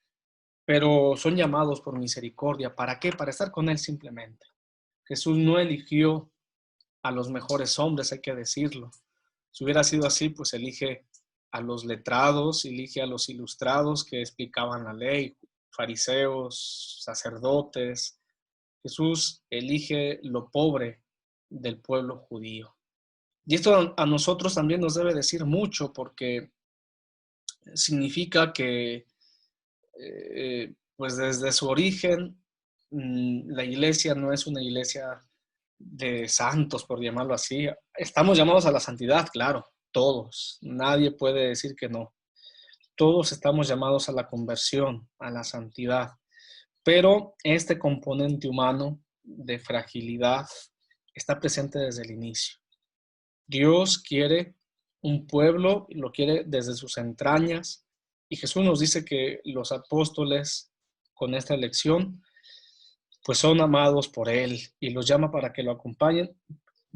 pero son llamados por misericordia. ¿Para qué? Para estar con Él simplemente. Jesús no eligió a los mejores hombres, hay que decirlo. Si hubiera sido así, pues elige a los letrados, elige a los ilustrados que explicaban la ley, fariseos, sacerdotes. Jesús elige lo pobre del pueblo judío. Y esto a nosotros también nos debe decir mucho, porque significa que pues desde su origen la iglesia no es una iglesia de santos, por llamarlo así. Estamos llamados a la santidad, claro, todos. Nadie puede decir que no. Todos estamos llamados a la conversión, a la santidad. Pero este componente humano de fragilidad está presente desde el inicio. Dios quiere un pueblo, lo quiere desde sus entrañas, y Jesús nos dice que los apóstoles con esta elección pues son amados por Él y los llama para que lo acompañen,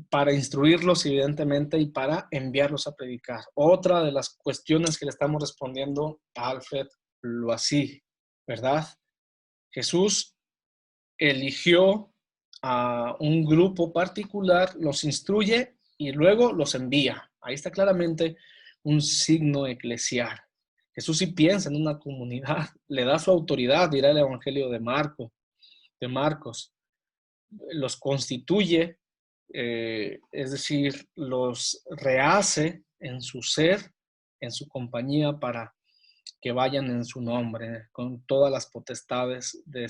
para instruirlos evidentemente y para enviarlos a predicar. Otra de las cuestiones que le estamos respondiendo a Alfred lo así, ¿verdad? Jesús eligió a un grupo particular, los instruye y luego los envía. Ahí está claramente un signo eclesial. Jesús sí piensa en una comunidad, le da su autoridad, dirá el Evangelio de Marcos. Los constituye, es decir, los rehace en su ser, en su compañía, para que vayan en su nombre, con todas las potestades de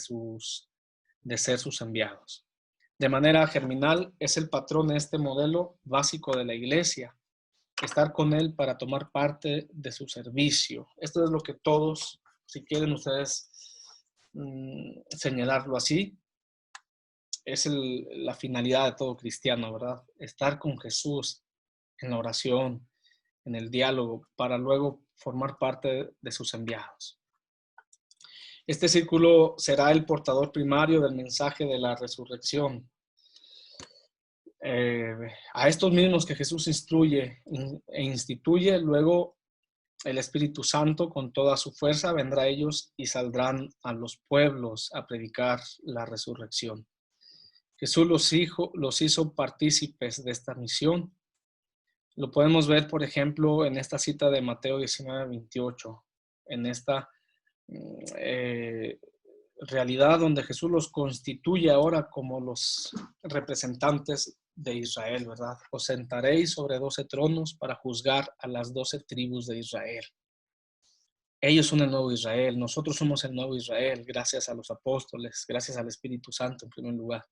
ser sus enviados. De manera germinal, es el patrón de este modelo básico de la iglesia, estar con Él para tomar parte de su servicio. Esto es lo que todos, si quieren ustedes señalarlo así, es la finalidad de todo cristiano, ¿verdad? Estar con Jesús en la oración, en el diálogo, para luego formar parte de sus enviados. Este círculo será el portador primario del mensaje de la resurrección. A estos mismos que Jesús instruye e instituye, luego el Espíritu Santo con toda su fuerza vendrá a ellos y saldrán a los pueblos a predicar la resurrección. Jesús los hizo partícipes de esta misión. Lo podemos ver, por ejemplo, en esta cita de Mateo 19:28, en esta realidad donde Jesús los constituye ahora como los representantes de Israel, ¿verdad? Os sentaréis sobre 12 tronos para juzgar a las 12 tribus de Israel. Ellos son el nuevo Israel, nosotros somos el nuevo Israel, gracias a los apóstoles, gracias al Espíritu Santo en primer lugar.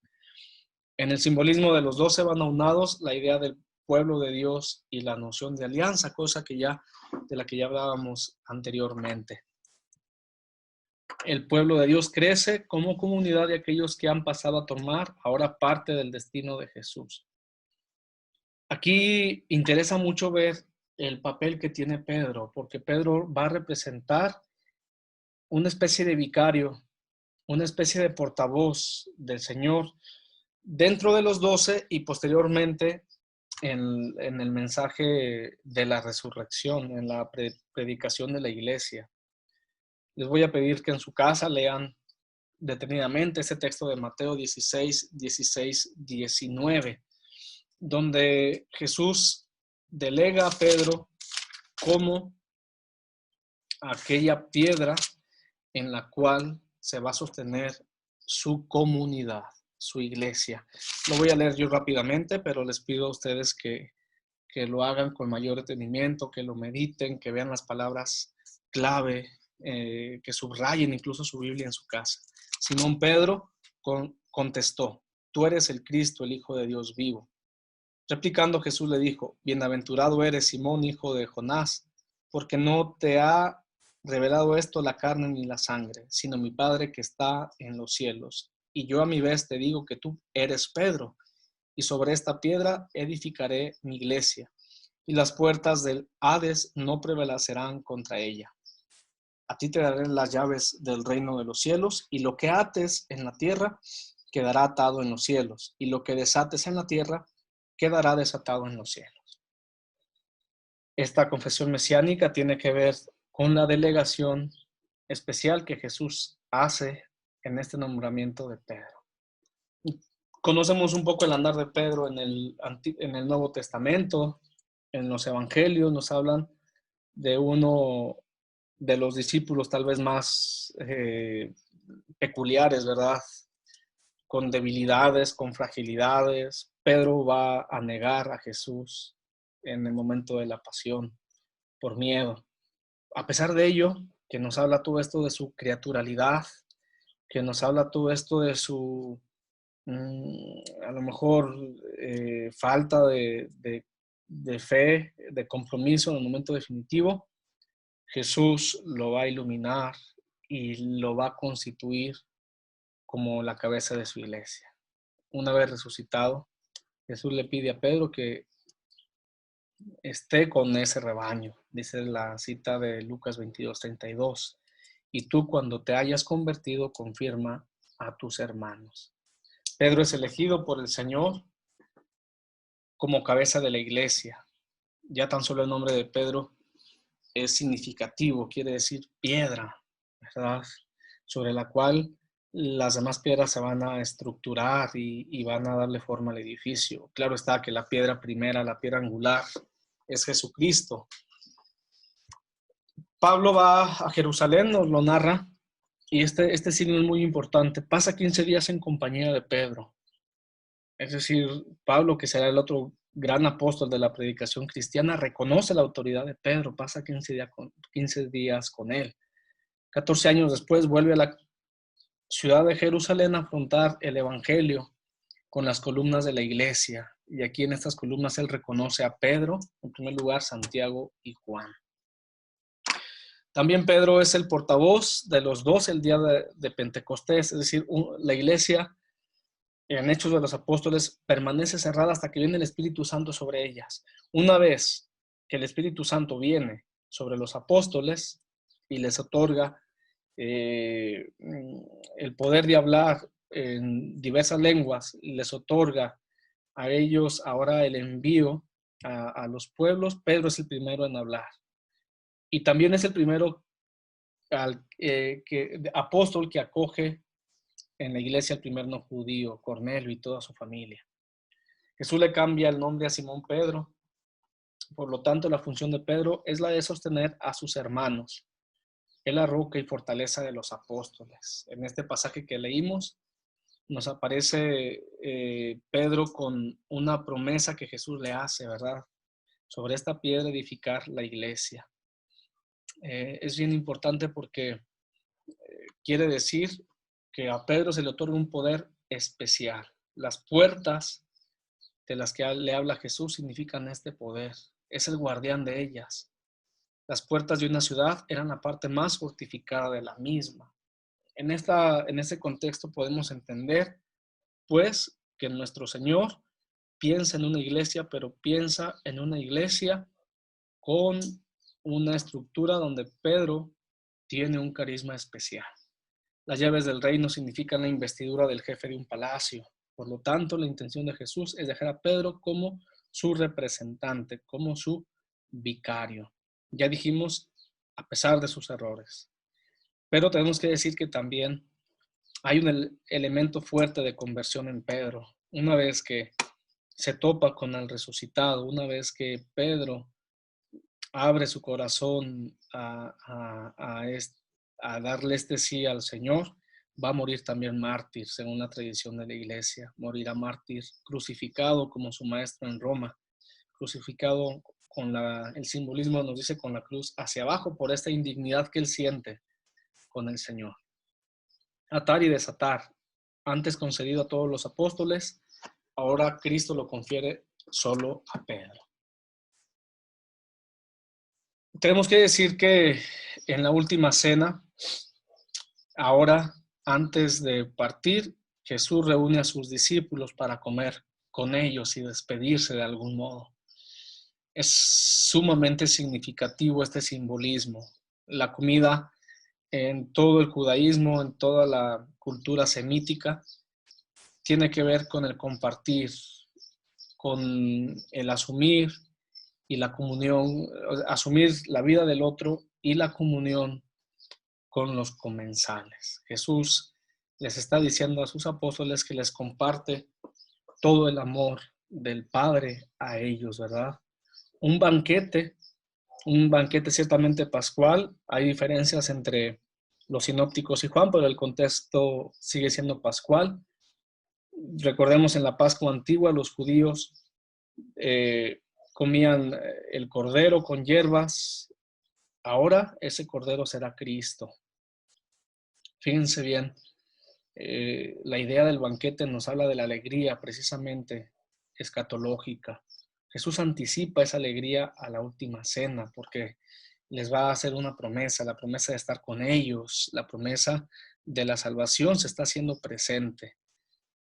En el simbolismo de los 12 van aunados la idea del pueblo de Dios y la noción de alianza, cosa de la que ya hablábamos anteriormente. El pueblo de Dios crece como comunidad de aquellos que han pasado a tomar ahora parte del destino de Jesús. Aquí interesa mucho ver el papel que tiene Pedro, porque Pedro va a representar una especie de vicario, una especie de portavoz del Señor dentro de los 12 y posteriormente en el mensaje de la resurrección, en la predicación de la iglesia. Les voy a pedir que en su casa lean detenidamente ese texto de Mateo 16, 16, 19, donde Jesús delega a Pedro como aquella piedra en la cual se va a sostener su comunidad, su iglesia. Lo voy a leer yo rápidamente, pero les pido a ustedes que lo hagan con mayor detenimiento, que lo mediten, que vean las palabras clave, que subrayen incluso su Biblia en su casa. Simón Pedro contestó: tú eres el Cristo, el Hijo de Dios vivo. Replicando, Jesús le dijo: bienaventurado eres, Simón, hijo de Jonás, porque no te ha revelado esto la carne ni la sangre, sino mi Padre que está en los cielos. Y yo a mi vez te digo que tú eres Pedro, y sobre esta piedra edificaré mi iglesia, y las puertas del Hades no prevalecerán contra ella. A ti te daré las llaves del reino de los cielos, y lo que ates en la tierra quedará atado en los cielos, y lo que desates en la tierra quedará desatado en los cielos. Esta confesión mesiánica tiene que ver con la delegación especial que Jesús hace en este nombramiento de Pedro. Conocemos un poco el andar de Pedro en el Nuevo Testamento, en los Evangelios nos hablan de uno de los discípulos tal vez más peculiares, ¿verdad? Con debilidades, con fragilidades. Pedro va a negar a Jesús en el momento de la pasión por miedo. A pesar de ello, que nos habla todo esto de su criaturalidad, que nos habla todo esto de su, a lo mejor, falta de fe, de compromiso en el momento definitivo, Jesús lo va a iluminar y lo va a constituir como la cabeza de su iglesia. Una vez resucitado, Jesús le pide a Pedro que esté con ese rebaño. Dice la cita de Lucas 22:32. Y tú, cuando te hayas convertido, confirma a tus hermanos. Pedro es elegido por el Señor como cabeza de la iglesia. Ya tan solo el nombre de Pedro es significativo, quiere decir piedra, ¿verdad? Sobre la cual las demás piedras se van a estructurar y van a darle forma al edificio. Claro está que la piedra primera, la piedra angular, es Jesucristo. Pablo va a Jerusalén, nos lo narra, y este signo es muy importante. Pasa 15 días en compañía de Pedro. Es decir, Pablo, que será el otro gran apóstol de la predicación cristiana, reconoce la autoridad de Pedro, pasa 15 días con él. 14 años después vuelve a la ciudad de Jerusalén a afrontar el evangelio con las columnas de la iglesia. Y aquí en estas columnas él reconoce a Pedro, en primer lugar, Santiago y Juan. También Pedro es el portavoz de los 12 el día de Pentecostés, es decir, la iglesia en Hechos de los Apóstoles permanece cerrada hasta que viene el Espíritu Santo sobre ellas. Una vez que el Espíritu Santo viene sobre los apóstoles y les otorga el poder de hablar en diversas lenguas, les otorga a ellos ahora el envío a los pueblos, Pedro es el primero en hablar. Y también es el primero apóstol que acoge en la iglesia al primer no judío, Cornelio y toda su familia. Jesús le cambia el nombre a Simón Pedro. Por lo tanto, la función de Pedro es la de sostener a sus hermanos. Es la roca y fortaleza de los apóstoles. En este pasaje que leímos, nos aparece Pedro con una promesa que Jesús le hace, ¿verdad? Sobre esta piedra edificar la iglesia. Es bien importante porque quiere decir que a Pedro se le otorga un poder especial. Las puertas de las que le habla Jesús significan este poder. Es el guardián de ellas. Las puertas de una ciudad eran la parte más fortificada de la misma. En ese contexto podemos entender, pues, que nuestro Señor piensa en una iglesia, pero piensa en una iglesia con una estructura donde Pedro tiene un carisma especial. Las llaves del reino significan la investidura del jefe de un palacio. Por lo tanto, la intención de Jesús es dejar a Pedro como su representante, como su vicario. Ya dijimos, a pesar de sus errores. Pero tenemos que decir que también hay un elemento fuerte de conversión en Pedro. Una vez que se topa con el resucitado, una vez que Pedro abre su corazón a darle este sí al Señor, va a morir también mártir, según la tradición de la iglesia. Morirá mártir, crucificado como su maestro en Roma, crucificado con el simbolismo nos dice con la cruz hacia abajo por esta indignidad que él siente con el Señor. Atar y desatar, antes concedido a todos los apóstoles, ahora Cristo lo confiere solo a Pedro. Tenemos que decir que en la última cena, ahora antes de partir, Jesús reúne a sus discípulos para comer con ellos y despedirse de algún modo. Es sumamente significativo este simbolismo. La comida en todo el judaísmo, en toda la cultura semítica, tiene que ver con el compartir, con el asumir y la comunión, asumir la vida del otro y la comunión con los comensales. Jesús les está diciendo a sus apóstoles que les comparte todo el amor del Padre a ellos, ¿verdad? Un banquete ciertamente pascual. Hay diferencias entre los sinópticos y Juan, pero el contexto sigue siendo pascual. Recordemos en la Pascua antigua los judíos comían el cordero con hierbas. Ahora ese cordero será Cristo. Fíjense bien, la idea del banquete nos habla de la alegría precisamente escatológica. Jesús anticipa esa alegría a la última cena porque les va a hacer una promesa, la promesa de estar con ellos, la promesa de la salvación se está haciendo presente.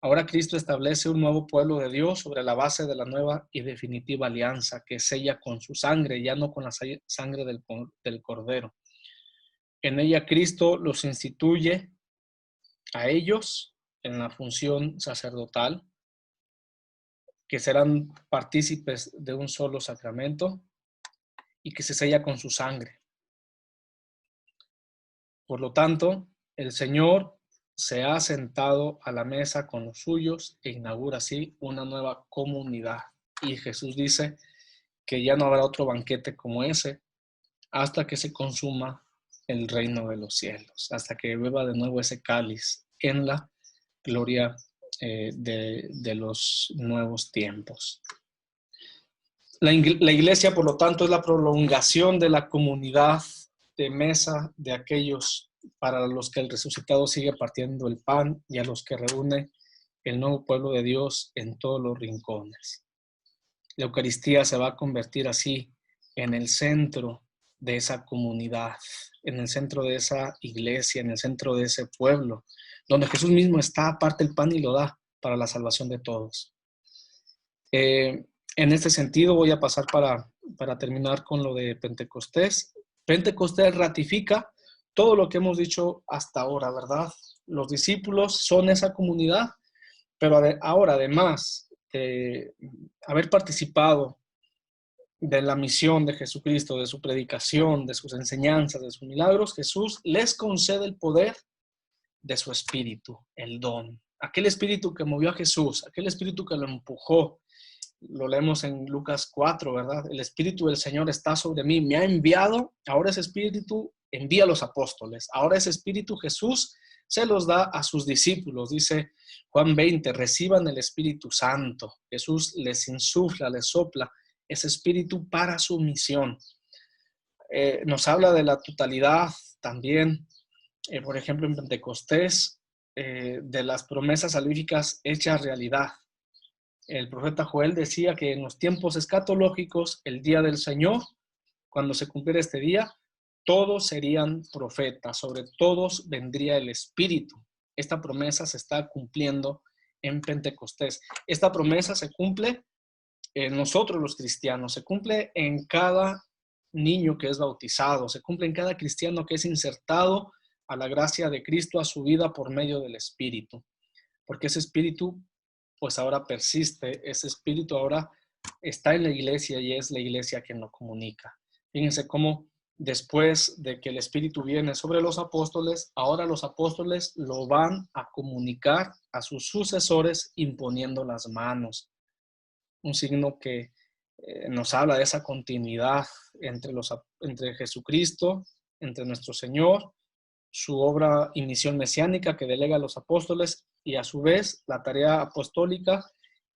Ahora Cristo establece un nuevo pueblo de Dios sobre la base de la nueva y definitiva alianza que sella con su sangre, ya no con la sangre del Cordero. En ella Cristo los instituye a ellos en la función sacerdotal, que serán partícipes de un solo sacramento y que se sella con su sangre. Por lo tanto, el Señor se ha sentado a la mesa con los suyos e inaugura así una nueva comunidad. Y Jesús dice que ya no habrá otro banquete como ese hasta que se consuma el reino de los cielos, hasta que beba de nuevo ese cáliz en la gloria de los nuevos tiempos. La iglesia, por lo tanto, es la prolongación de la comunidad de mesa de aquellos para los que el resucitado sigue partiendo el pan y a los que reúne el nuevo pueblo de Dios en todos los rincones. La Eucaristía se va a convertir así en el centro de esa comunidad, en el centro de esa iglesia, en el centro de ese pueblo, donde Jesús mismo está, parte el pan y lo da para la salvación de todos. En este sentido voy a pasar para terminar con lo de Pentecostés. Pentecostés ratifica todo lo que hemos dicho hasta ahora, ¿verdad? Los discípulos son esa comunidad, pero ahora además de haber participado de la misión de Jesucristo, de su predicación, de sus enseñanzas, de sus milagros, Jesús les concede el poder de su espíritu, el don. Aquel espíritu que movió a Jesús, aquel espíritu que lo empujó. Lo leemos en Lucas 4, ¿verdad? El espíritu del Señor está sobre mí, me ha enviado. Ahora ese espíritu envía a los apóstoles. Ahora ese espíritu Jesús se los da a sus discípulos. Dice Juan 20, reciban el Espíritu Santo. Jesús les insufla, les sopla ese espíritu para su misión. Nos habla de la totalidad también, por ejemplo en Pentecostés, de las promesas salvíficas hechas realidad. El profeta Joel decía que en los tiempos escatológicos, el día del Señor, cuando se cumpliera este día, todos serían profetas, sobre todos vendría el Espíritu. Esta promesa se está cumpliendo en Pentecostés. Esta promesa se cumple en nosotros los cristianos, se cumple en cada niño que es bautizado, se cumple en cada cristiano que es insertado a la gracia de Cristo, a su vida por medio del Espíritu, porque ese Espíritu pues ahora persiste, ese Espíritu ahora está en la iglesia y es la iglesia quien lo comunica. Fíjense cómo después de que el Espíritu viene sobre los apóstoles, ahora los apóstoles lo van a comunicar a sus sucesores imponiendo las manos. Un signo que nos habla de esa continuidad entre Jesucristo, entre nuestro Señor, su obra y misión mesiánica que delega a los apóstoles y a su vez la tarea apostólica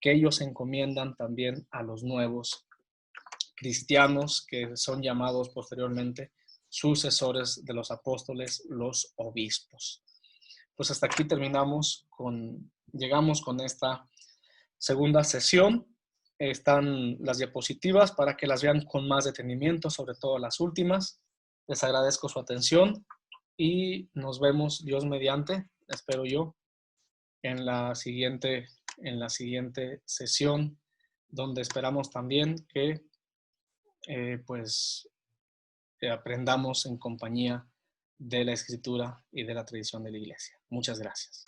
que ellos encomiendan también a los nuevos cristianos que son llamados posteriormente sucesores de los apóstoles, los obispos. Pues hasta aquí llegamos con esta segunda sesión. Están las diapositivas para que las vean con más detenimiento, sobre todo las últimas. Les agradezco su atención y nos vemos, Dios mediante, espero yo, en la siguiente sesión, donde esperamos también que aprendamos en compañía de la Escritura y de la tradición de la Iglesia. Muchas gracias.